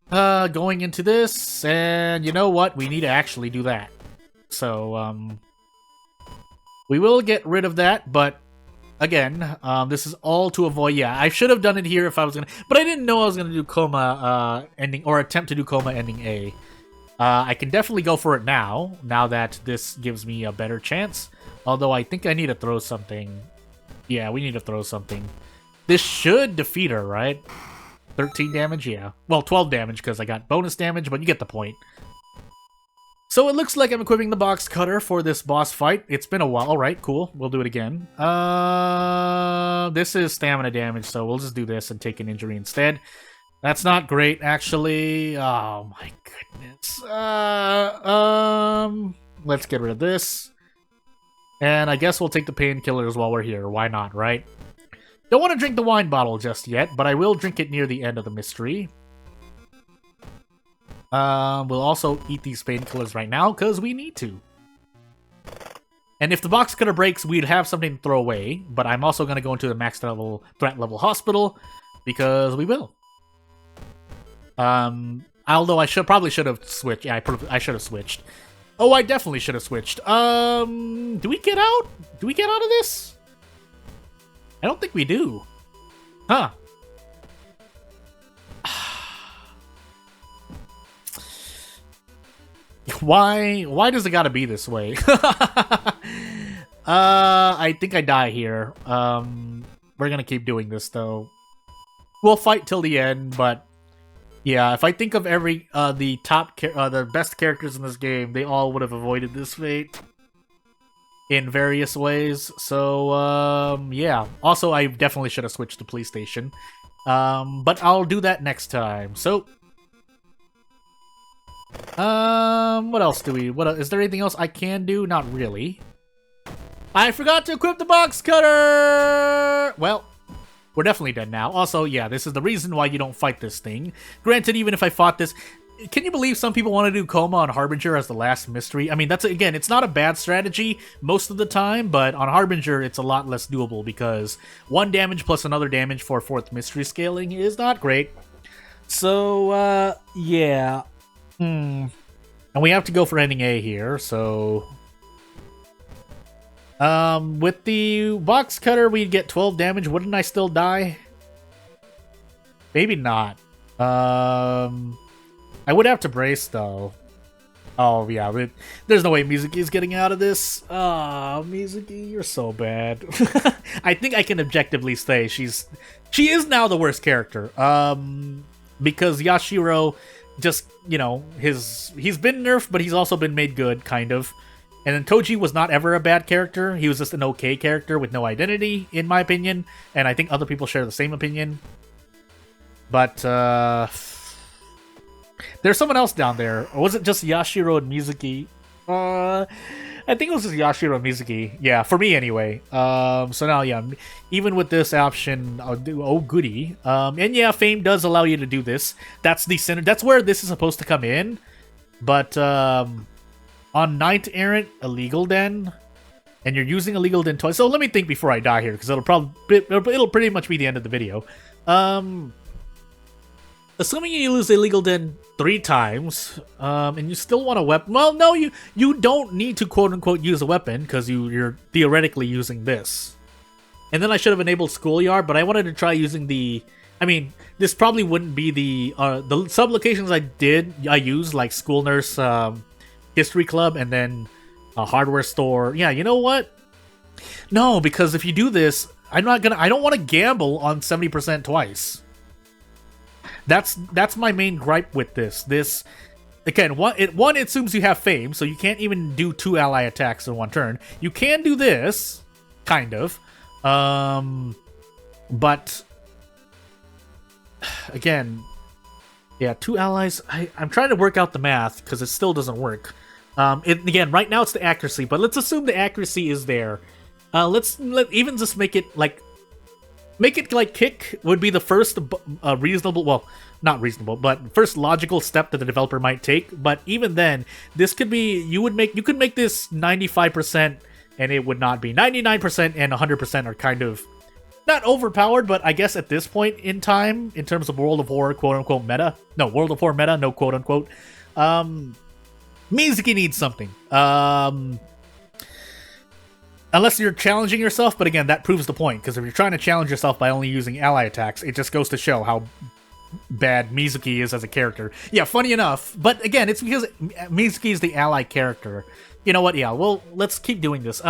going into this, and you know what? We need to actually do that. So, we will get rid of that, but again, this is all to avoid. Yeah, I should have done it here if I was gonna, but I didn't know I was gonna do coma ending or attempt to do coma ending A. I can definitely go for it now that this gives me a better chance. Although I think I need to throw something. Yeah, we need to throw something. This should defeat her, right? 13 damage, yeah. Well, 12 damage because I got bonus damage, but you get the point. So it looks like I'm equipping the box cutter for this boss fight. It's been a while. All right, cool. We'll do it again. This is stamina damage, so we'll just do this and take an injury instead. That's not great, actually. Oh my goodness. Let's get rid of this. And I guess we'll take the painkillers while we're here. Why not, right? Don't want to drink the wine bottle just yet, but I will drink it near the end of the mystery. We'll also eat these painkillers right now, because we need to. And if the box cutter breaks, we'd have something to throw away, but I'm also going to go into the max level, threat level hospital, because we will. Although I probably should have switched. Yeah, I should have switched. Oh, I definitely should have switched. Do we get out? Do we get out of this? I don't think we do. Huh. Why does it gotta be this way? I think I die here. We're gonna keep doing this, though. We'll fight till the end, but yeah, if I think of the best characters in this game, they all would have avoided this fate in various ways. So, yeah. Also, I definitely should have switched to police station. But I'll do that next time. So, what else do we... is there anything else I can do? Not really. I forgot to equip the box cutter! Well, we're definitely dead now. Also, yeah, this is the reason why you don't fight this thing. Granted, even if I fought this... Can you believe some people want to do Coma on Harbinger as the last mystery? I mean, that's, again, it's not a bad strategy most of the time, but on Harbinger, it's a lot less doable because 1 damage plus another damage for 4th mystery scaling is not great. So, yeah. And we have to go for ending A here, so... with the box cutter, we'd get 12 damage. Wouldn't I still die? Maybe not. I would have to brace, though. Oh, yeah. But there's no way Mizuki's getting out of this. Oh, Mizuki, you're so bad. I think I can objectively say she is now the worst character. Because Yashiro just, you know, he's been nerfed, but he's also been made good, kind of. And then Toji was not ever a bad character. He was just an okay character with no identity, in my opinion. And I think other people share the same opinion. But, there's someone else down there. Or was it just Yashiro and Mizuki? I think it was just Yashiro and Mizuki. Yeah, for me anyway. So now, yeah, even with this option, I'll do oh goody. And yeah, Fame does allow you to do this. That's the center. That's where this is supposed to come in. But on Knight Errant Illegal Den, and you're using Illegal Den twice. So let me think before I die here, because it'll pretty much be the end of the video. Assuming you lose Illegal Den 3 times, and you still want a weapon... Well, no, you don't need to quote-unquote use a weapon, because you're theoretically using this. And then I should have enabled Schoolyard, but I wanted to try using the... I mean, this probably wouldn't be the sub-locations I used, like School Nurse, History Club, and then a hardware store. Yeah, you know what? No, because if you do this, I don't want to gamble on 70% twice. That's my main gripe with this. This, again, it assumes you have fame, so you can't even do 2 ally attacks in one turn. You can do this, kind of, but again, yeah, 2 allies. I'm trying to work out the math because it still doesn't work. Again, right now it's the accuracy, but let's assume the accuracy is there. Let's even just make it like kick would be the first reasonable, well, not reasonable, but first logical step that the developer might take. But even then, this could be, you could make this 95% and it would not be. 99% and 100% are kind of not overpowered, but I guess at this point in time, in terms of World of War quote-unquote meta, no, World of War meta, no quote-unquote, Mizuki needs something. Unless you're challenging yourself, but again, that proves the point, because if you're trying to challenge yourself by only using ally attacks, it just goes to show how bad Mizuki is as a character. Yeah, funny enough, but again, it's because Mizuki is the ally character. You know what, yeah, well, let's keep doing this.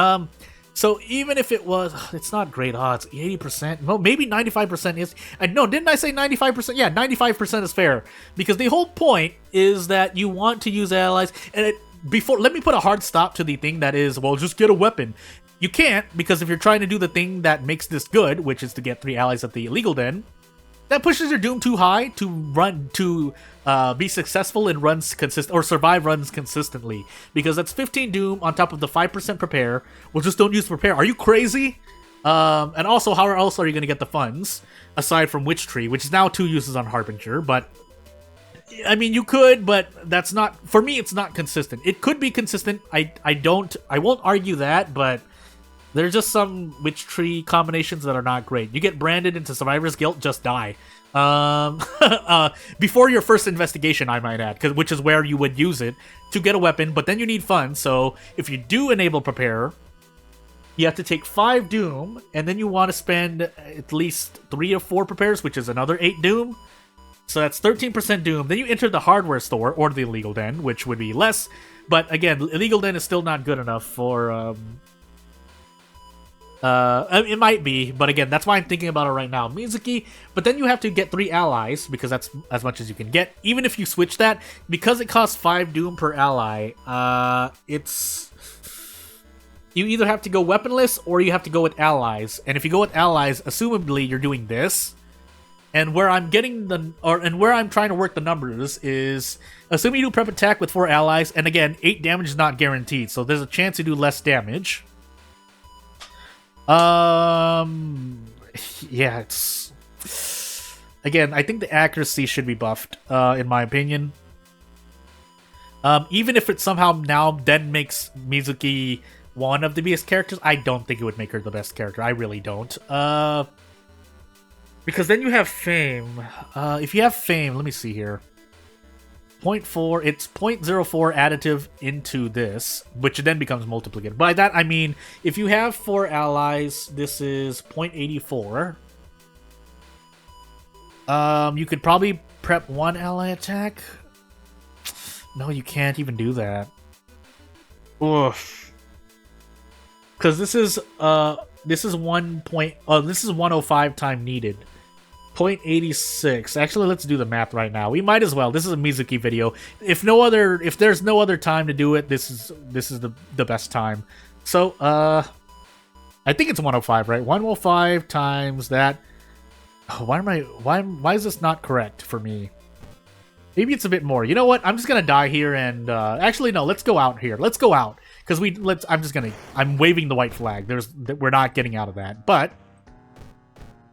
So even if it was, it's not great odds, 80%, well, maybe 95% is, no, didn't I say 95%? Yeah, 95% is fair, because the whole point is that you want to use allies, and let me put a hard stop to the thing that is, well, just get a weapon. You can't, because if you're trying to do the thing that makes this good, which is to get 3 allies at the illegal den, that pushes your doom too high to be successful in runs or survive runs consistently, because that's 15 doom on top of the 5% prepare. Well, just don't use prepare. Are you crazy? And also, how else are you going to get the funds aside from Witch Tree, which is now 2 uses on Harbinger? But I mean, you could, but that's not, for me, it's not consistent. It could be consistent. I won't argue that, but there's just some Witch Tree combinations that are not great. You get branded into Survivor's Guilt, just die. Before your first investigation, I might add, which is where you would use it to get a weapon, but then you need funds, so if you do enable Prepare, you have to take 5 Doom, and then you want to spend at least 3 or 4 Prepares, which is another 8 Doom. So that's 13% Doom. Then you enter the hardware store, or the illegal den, which would be less, but again, illegal den is still not good enough for, it might be, but again, that's why I'm thinking about it right now. Mizuki, but then you have to get 3 allies, because that's as much as you can get. Even if you switch that, because it costs 5 Doom per ally, you either have to go weaponless, or you have to go with allies. And if you go with allies, assumably you're doing this. And where I'm getting where I'm trying to work the numbers is, assuming you do prep attack with 4 allies, and again, 8 damage is not guaranteed, so there's a chance you do less damage. Yeah, it's, again, I think the accuracy should be buffed, in my opinion. Even if it somehow now then makes Mizuki one of the best characters, I don't think it would make her the best character. I really don't. Because then you have fame. If you have fame, let me see here. 0.4, it's 0.04 additive into this, which then becomes multiplicative. By that, I mean, if you have 4 allies, this is 0.84. You could probably prep 1 ally attack. No, you can't even do that. Oof. Because this is 105 time needed. 0.86. Actually, let's do the math right now. We might as well. This is a Mizuki video. If there's no other time to do it, this is the best time. So, I think it's 105, right? 105 times that. Oh, why is this not correct for me? Maybe it's a bit more. You know what? I'm just gonna die here and actually no, let's go out here. Let's go out. Because I'm waving the white flag. We're not getting out of that. But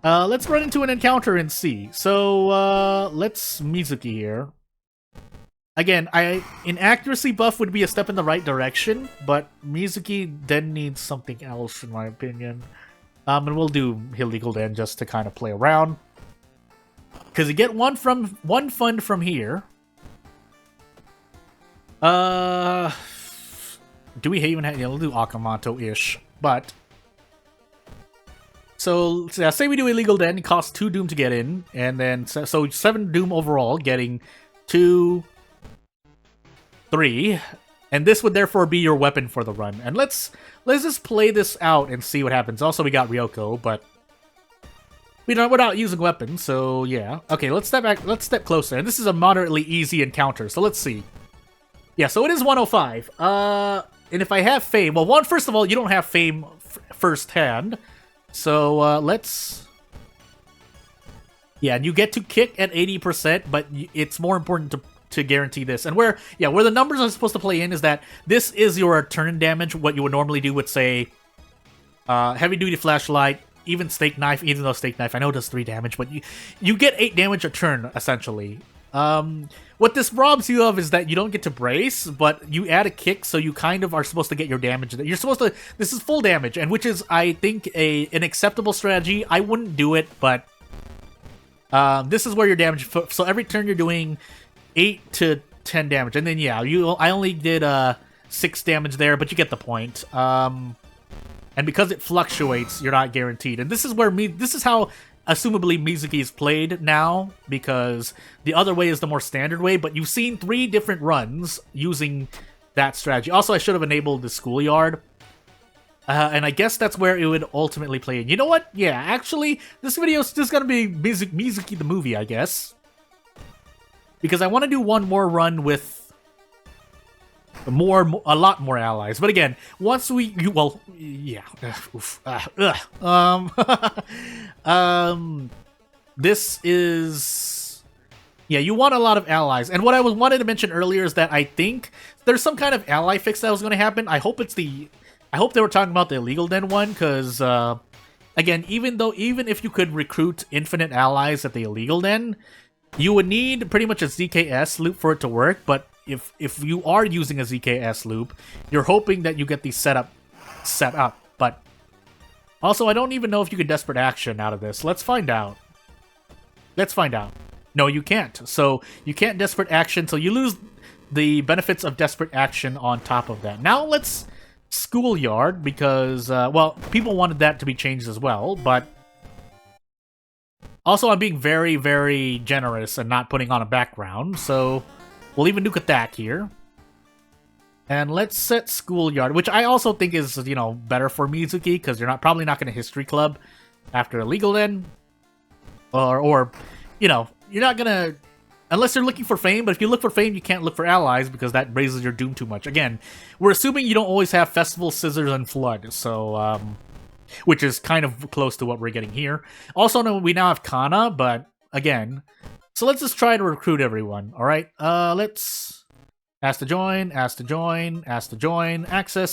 let's run into an encounter and see. So let's Mizuki here. Again, an accuracy buff would be a step in the right direction, but Mizuki then needs something else, in my opinion. And we'll do illegal den just to kind of play around. Because you get one fund from here. Do we even have? Yeah, we'll do Akamoto-ish, but so say we do illegal den, it costs 2 doom to get in, and then so 7 doom overall, getting 2, 3, And this would therefore be your weapon for the run. And let's just play this out and see what happens. Also, we got Ryoko, but we're not using weapons, so yeah. Okay, let's step back. Let's step closer. And this is a moderately easy encounter, so let's see. Yeah, so it is 105. And if I have fame, well, first of all, you don't have fame firsthand. So let's. Yeah, and you get to kick at 80%, but it's more important to guarantee this. And where the numbers are supposed to play in is that this is your turn damage, what you would normally do with, say, heavy duty flashlight, even steak knife, even though steak knife I know does 3 damage, but you get 8 damage a turn, essentially. What this robs you of is that you don't get to brace, but you add a kick, so you kind of are supposed to get your damage. You're supposed to, this is full damage, and which is, I think, an acceptable strategy. I wouldn't do it, but this is where your damage, so every turn you're doing 8 to 10 damage, and then yeah, I only did 6 damage there, but you get the point. And because it fluctuates, you're not guaranteed. And this is how assumably Mizuki is played now, because the other way is the more standard way. But you've seen 3 different runs using that strategy. Also, I should have enabled the schoolyard. And I guess that's where it would ultimately play in. You know what? Yeah, actually, this video is just gonna be Mizuki the movie, I guess. Because I want to do one more run with a lot more allies. But again, once this is, yeah, you want a lot of allies. And what I wanted to mention earlier is that I think there's some kind of ally fix that was going to happen. I hope they were talking about the illegal den one, because again, even if you could recruit infinite allies at the illegal den, you would need pretty much a ZKS loop for it to work. But if you are using a ZKS loop, you're hoping that you get the set up. But also, I don't even know if you can desperate action out of this. Let's find out. No, you can't. So you can't desperate action, so you lose the benefits of desperate action on top of that. Now let's schoolyard, because well, people wanted that to be changed as well, but also I'm being very, very generous and not putting on a background, so we'll even nuke attack here. And let's set schoolyard, which I also think is, you know, better for Mizuki, because you're probably not going to history club after illegal den, or you know, you're not gonna, unless you're looking for fame. But if you look for fame, you can't look for allies, because that raises your doom too much. Again, we're assuming you don't always have festival, scissors, and flood, so which is kind of close to what we're getting here. Also, we now have Kana, but again, so let's just try to recruit everyone. All right, let's ask to join, access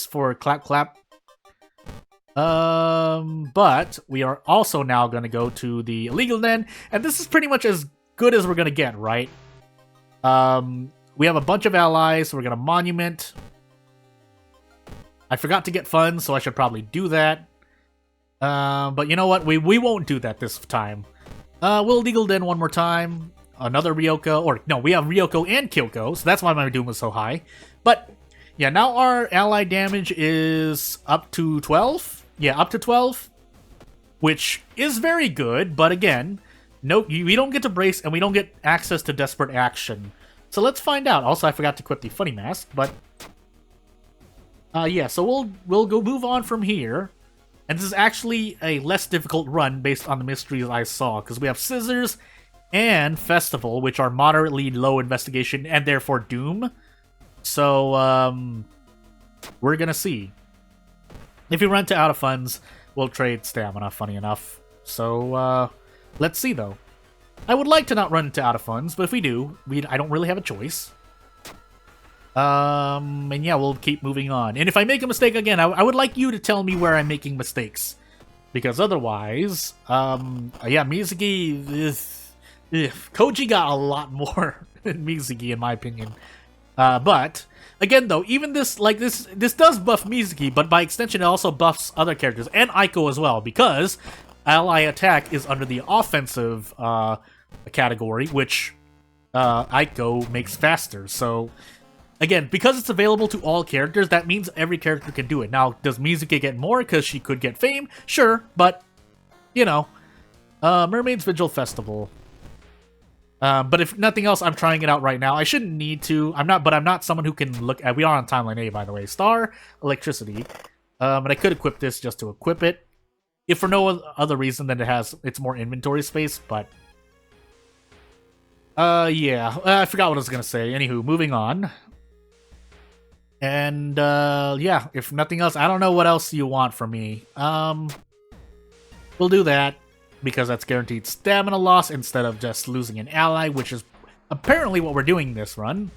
for clap. But we are also now going to go to the illegal den, and this is pretty much as good as we're going to get, right? We have a bunch of allies, so we're going to monument. I forgot to get funds, so I should probably do that. But you know what? We won't do that this time. We'll illegal den one more time. Another Ryoko, or no, we have Ryoko and Kyoko, so that's why my doom was so high. But yeah, now our ally damage is up to 12. Yeah, up to 12, which is very good, but again, no, we don't get to brace, and we don't get access to desperate action. So let's find out. Also, I forgot to equip the funny mask, but yeah, so we'll go move on from here. And this is actually a less difficult run based on the mysteries I saw, because we have Scissors and Festival, which are moderately low investigation and therefore doom. So we're gonna see. If we run out of funds, we'll trade stamina, funny enough. So let's see, though. I would like to not run into out of funds, but if we do, I don't really have a choice. And yeah, we'll keep moving on. And if I make a mistake again, I would like you to tell me where I'm making mistakes, because otherwise, yeah, Mizuki, Koji got a lot more than Mizuki, in my opinion. But again, though, even this does buff Mizuki, but by extension, it also buffs other characters and Aiko as well, because ally attack is under the offensive category, which Aiko makes faster. So again, because it's available to all characters, that means every character can do it. Now, does Mizuki get more because she could get fame? Sure, but you know, Mermaid's Vigil Festival. But if nothing else, I'm trying it out right now. I shouldn't need to. I'm not someone who can look at. We are on timeline A, by the way. Star, electricity. And I could equip this just to equip it, if for no other reason than it's more inventory space. But yeah, I forgot what I was gonna say. Anywho, moving on. And yeah, if nothing else, I don't know what else you want from me. We'll do that, because that's guaranteed stamina loss instead of just losing an ally, which is apparently what we're doing this run.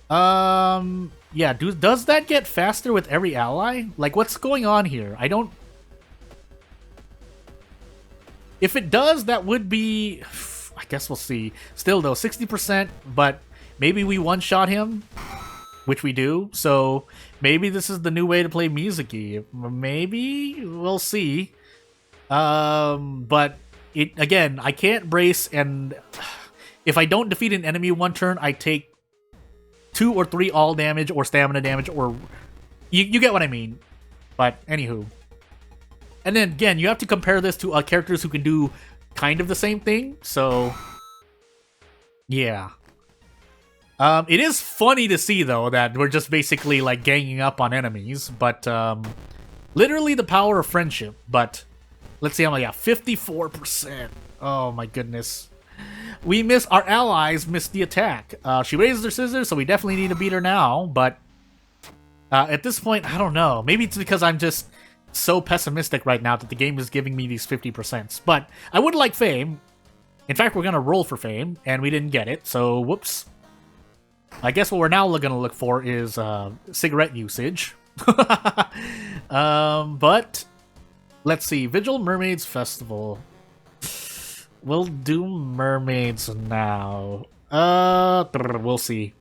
Yeah, does that get faster with every ally? Like, what's going on here? I don't... If it does, that would be... I guess we'll see. Still, though, 60%, but maybe we one-shot him, which we do, so maybe this is the new way to play Mizuki. Maybe? We'll see. But again, I can't brace, and if I don't defeat an enemy one turn, I take 2 or 3 all damage or stamina damage, or you get what I mean. But anywho, and then again, you have to compare this to characters who can do kind of the same thing. So yeah, it is funny to see though that we're just basically like ganging up on enemies, but literally the power of friendship. But let's see how much. Yeah, 54%. Oh my goodness. Our allies missed the attack. She raises her scissors, so we definitely need to beat her now, but at this point, I don't know. Maybe it's because I'm just so pessimistic right now that the game is giving me these 50%. But I would like fame. In fact, we're going to roll for fame, and we didn't get it, so whoops. I guess what we're now going to look for is cigarette usage. But let's see. Vigil Mermaids Festival. We'll do mermaids now. We'll see.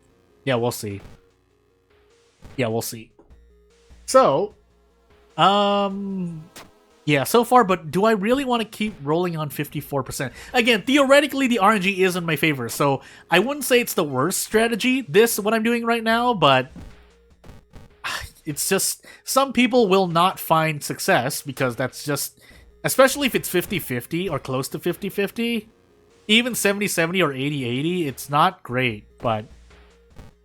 Yeah, we'll see. Yeah, we'll see. So, yeah, so far, but do I really want to keep rolling on 54%? Again, theoretically, the RNG is in my favor, so I wouldn't say it's the worst strategy, what I'm doing right now, but it's just, some people will not find success, because that's just... Especially if it's 50-50 or close to 50-50. Even 70-70 or 80-80, it's not great. But,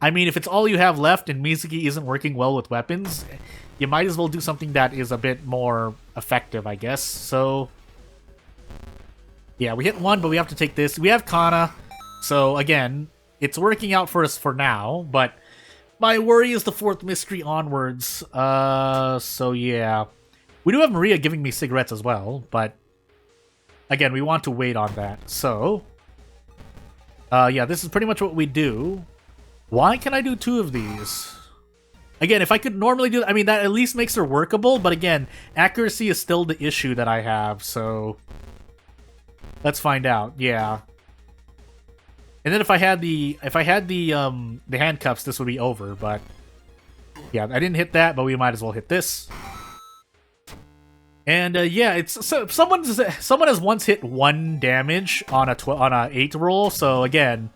I mean, if it's all you have left and Mizuki isn't working well with weapons, you might as well do something that is a bit more effective, I guess. So, yeah, we hit 1, but we have to take this. We have Kana. So, again, it's working out for us for now. But my worry is the 4th mystery onwards. So, yeah. We do have Maria giving me cigarettes as well, but again, we want to wait on that. So, yeah, this is pretty much what we do. Why can I do 2 of these? Again, if I could normally do... I mean, that at least makes her workable, but again, accuracy is still the issue that I have, so... Let's find out, yeah. And then if I had the handcuffs, this would be over, but... Yeah, I didn't hit that, but we might as well hit this. And yeah, it's someone has once hit 1 damage on a 8 roll. So again,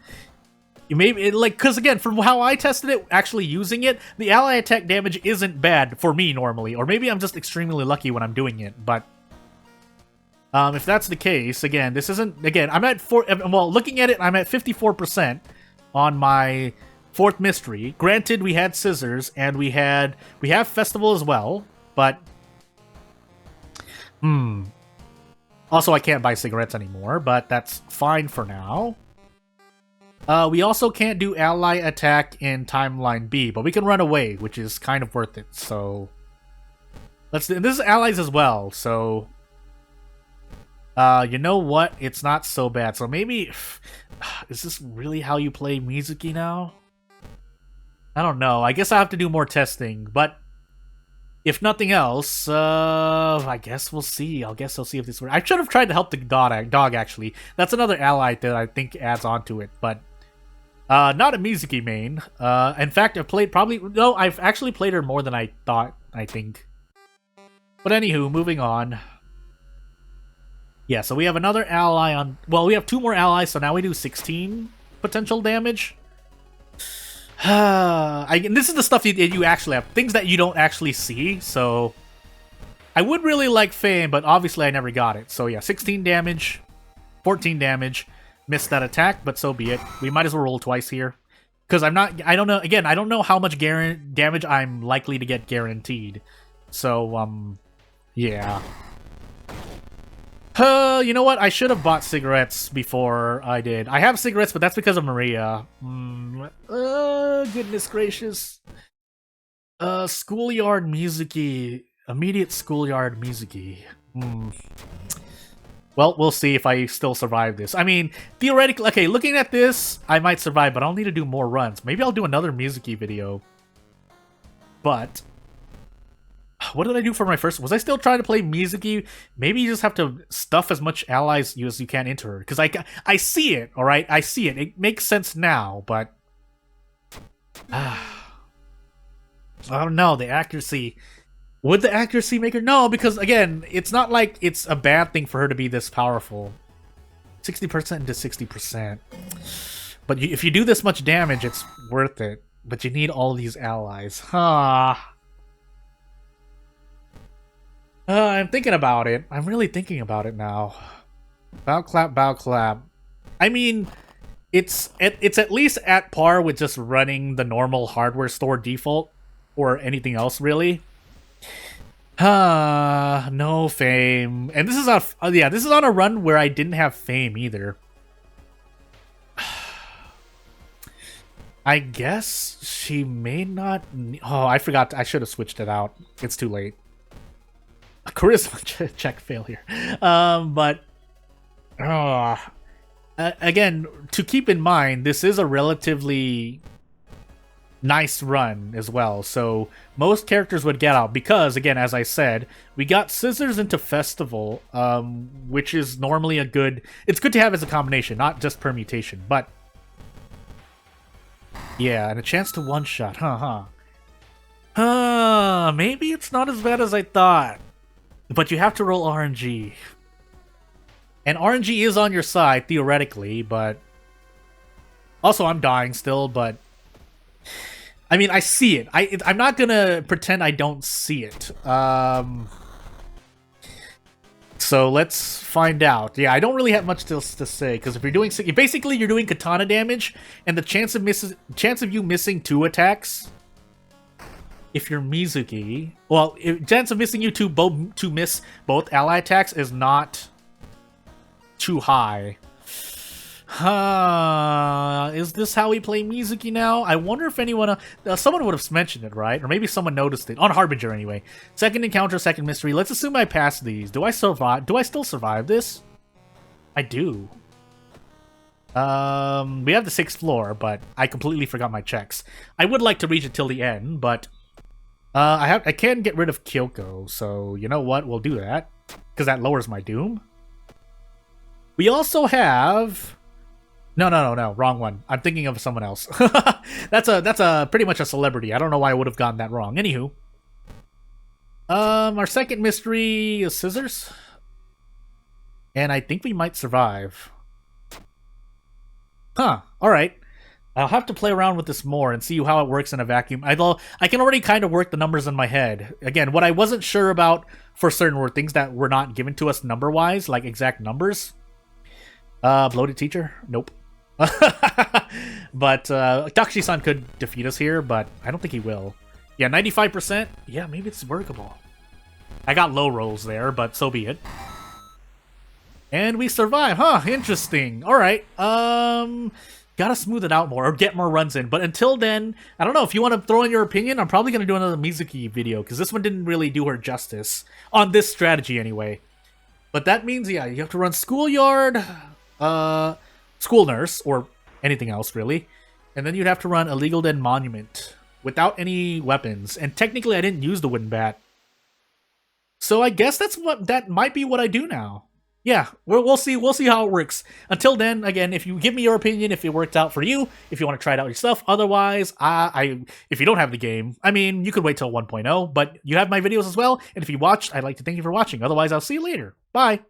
because again, from how I tested it, actually using it, the ally attack damage isn't bad for me normally, or maybe I'm just extremely lucky when I'm doing it. But if that's the case, again, this isn't. Again, I'm at looking at it, I'm at 54% on my 4th mystery. Granted, we had scissors and we have festival as well, but. Also, I can't buy cigarettes anymore, but that's fine for now. We also can't do ally attack in timeline B, but we can run away, which is kind of worth it. So let's do. This is allies as well, so you know what? It's not so bad. So maybe is this really how you play Mizuki now? I don't know. I guess I have to do more testing, but. If nothing else, I guess we'll see. I'll see if this works. I should have tried to help the dog, actually. That's another ally that I think adds on to it, but not a Mizuki main. In fact, I've actually played her more than I thought, I think. But anywho, moving on. Yeah, so we have another ally on... Well, we have 2 more allies, so now we do 16 potential damage. And this is the stuff you actually have. Things that you don't actually see, so... I would really like fame, but obviously I never got it. So yeah, 16 damage, 14 damage. missed that attack, but so be it. We might as well roll twice here. Because I don't know, again, I don't know how much damage I'm likely to get guaranteed. So, yeah. You know what? I should have bought cigarettes before I did. I have cigarettes, but that's because of Maria. Goodness gracious. Schoolyard Mizuki. Immediate schoolyard Mizuki. Well, we'll see if I still survive this. I mean, theoretically, okay, looking at this, I might survive, but I'll need to do more runs. Maybe I'll do another Mizuki video. But, what did I do for my first? Was I still trying to play Mizuki? Maybe you just have to stuff as much allies as you can into her. Because I see it, alright? I see it. It makes sense now, but... I don't know, the accuracy... Would the accuracy make her? No, because, again, it's not like it's a bad thing for her to be this powerful. 60% into 60%. But if you do this much damage, it's worth it. But you need all these allies. I'm thinking about it. I'm really thinking about it now. Bow clap, bow clap. I mean, it's at least at par with just running the normal hardware store default. Or anything else, really. No fame. And this is this is on a run where I didn't have fame either. I guess she may not... Oh, I forgot. I should have switched it out. It's too late. A charisma check failure. Again, to keep in mind, this is a relatively... nice run as well, so most characters would get out because, again, as I said, we got scissors into festival, which is normally a good... It's good to have as a combination, not just permutation, but... Yeah, and a chance to one-shot, maybe it's not as bad as I thought. But you have to roll RNG. And RNG is on your side, theoretically, but... Also, I'm dying still, but... I mean, I see it. I'm not gonna pretend I don't see it. So let's find out. Yeah, I don't really have much else to say because if you're doing basically you're doing katana damage, and the chance of you missing 2 attacks, if you're Mizuki, well, chance of missing you to miss both ally attacks is not too high. Is this how we play Mizuki now? I wonder if anyone... someone would have mentioned it, right? Or maybe someone noticed it. On Harbinger, anyway. Second encounter, second mystery. Let's assume I passed these. Do I survive? Do I still survive this? I do. We have the 6th floor, but I completely forgot my checks. I would like to reach it till the end, but... I can get rid of Kyoko, so you know what? We'll do that. Because that lowers my doom. We also have... No, wrong one. I'm thinking of someone else. That's a pretty much a celebrity. I don't know why I would have gotten that wrong. Anywho. Our second mystery is scissors. And I think we might survive. Alright. I'll have to play around with this more and see how it works in a vacuum. Although I can already kind of work the numbers in my head. Again, what I wasn't sure about for certain were things that were not given to us number-wise, like exact numbers. Bloated teacher? Nope. But Takushi-san could defeat us here, but I don't think he will. Yeah, 95%. Yeah, maybe it's workable. I got low rolls there, but so be it. And we survive, interesting. Alright, gotta smooth it out more, or get more runs in. But until then, I don't know, if you want to throw in your opinion, I'm probably gonna do another Mizuki video, because this one didn't really do her justice. On this strategy, anyway. But that means, yeah, you have to run schoolyard... school nurse, or anything else, really. And then you'd have to run Illegal Dead Monument without any weapons. And technically, I didn't use the wooden bat. So I guess that might be what I do now. Yeah, we'll see how it works. Until then, again, if you give me your opinion, if it worked out for you, if you want to try it out yourself. Otherwise, if you don't have the game, I mean, you could wait till 1.0, but you have my videos as well. And if you watched, I'd like to thank you for watching. Otherwise, I'll see you later. Bye.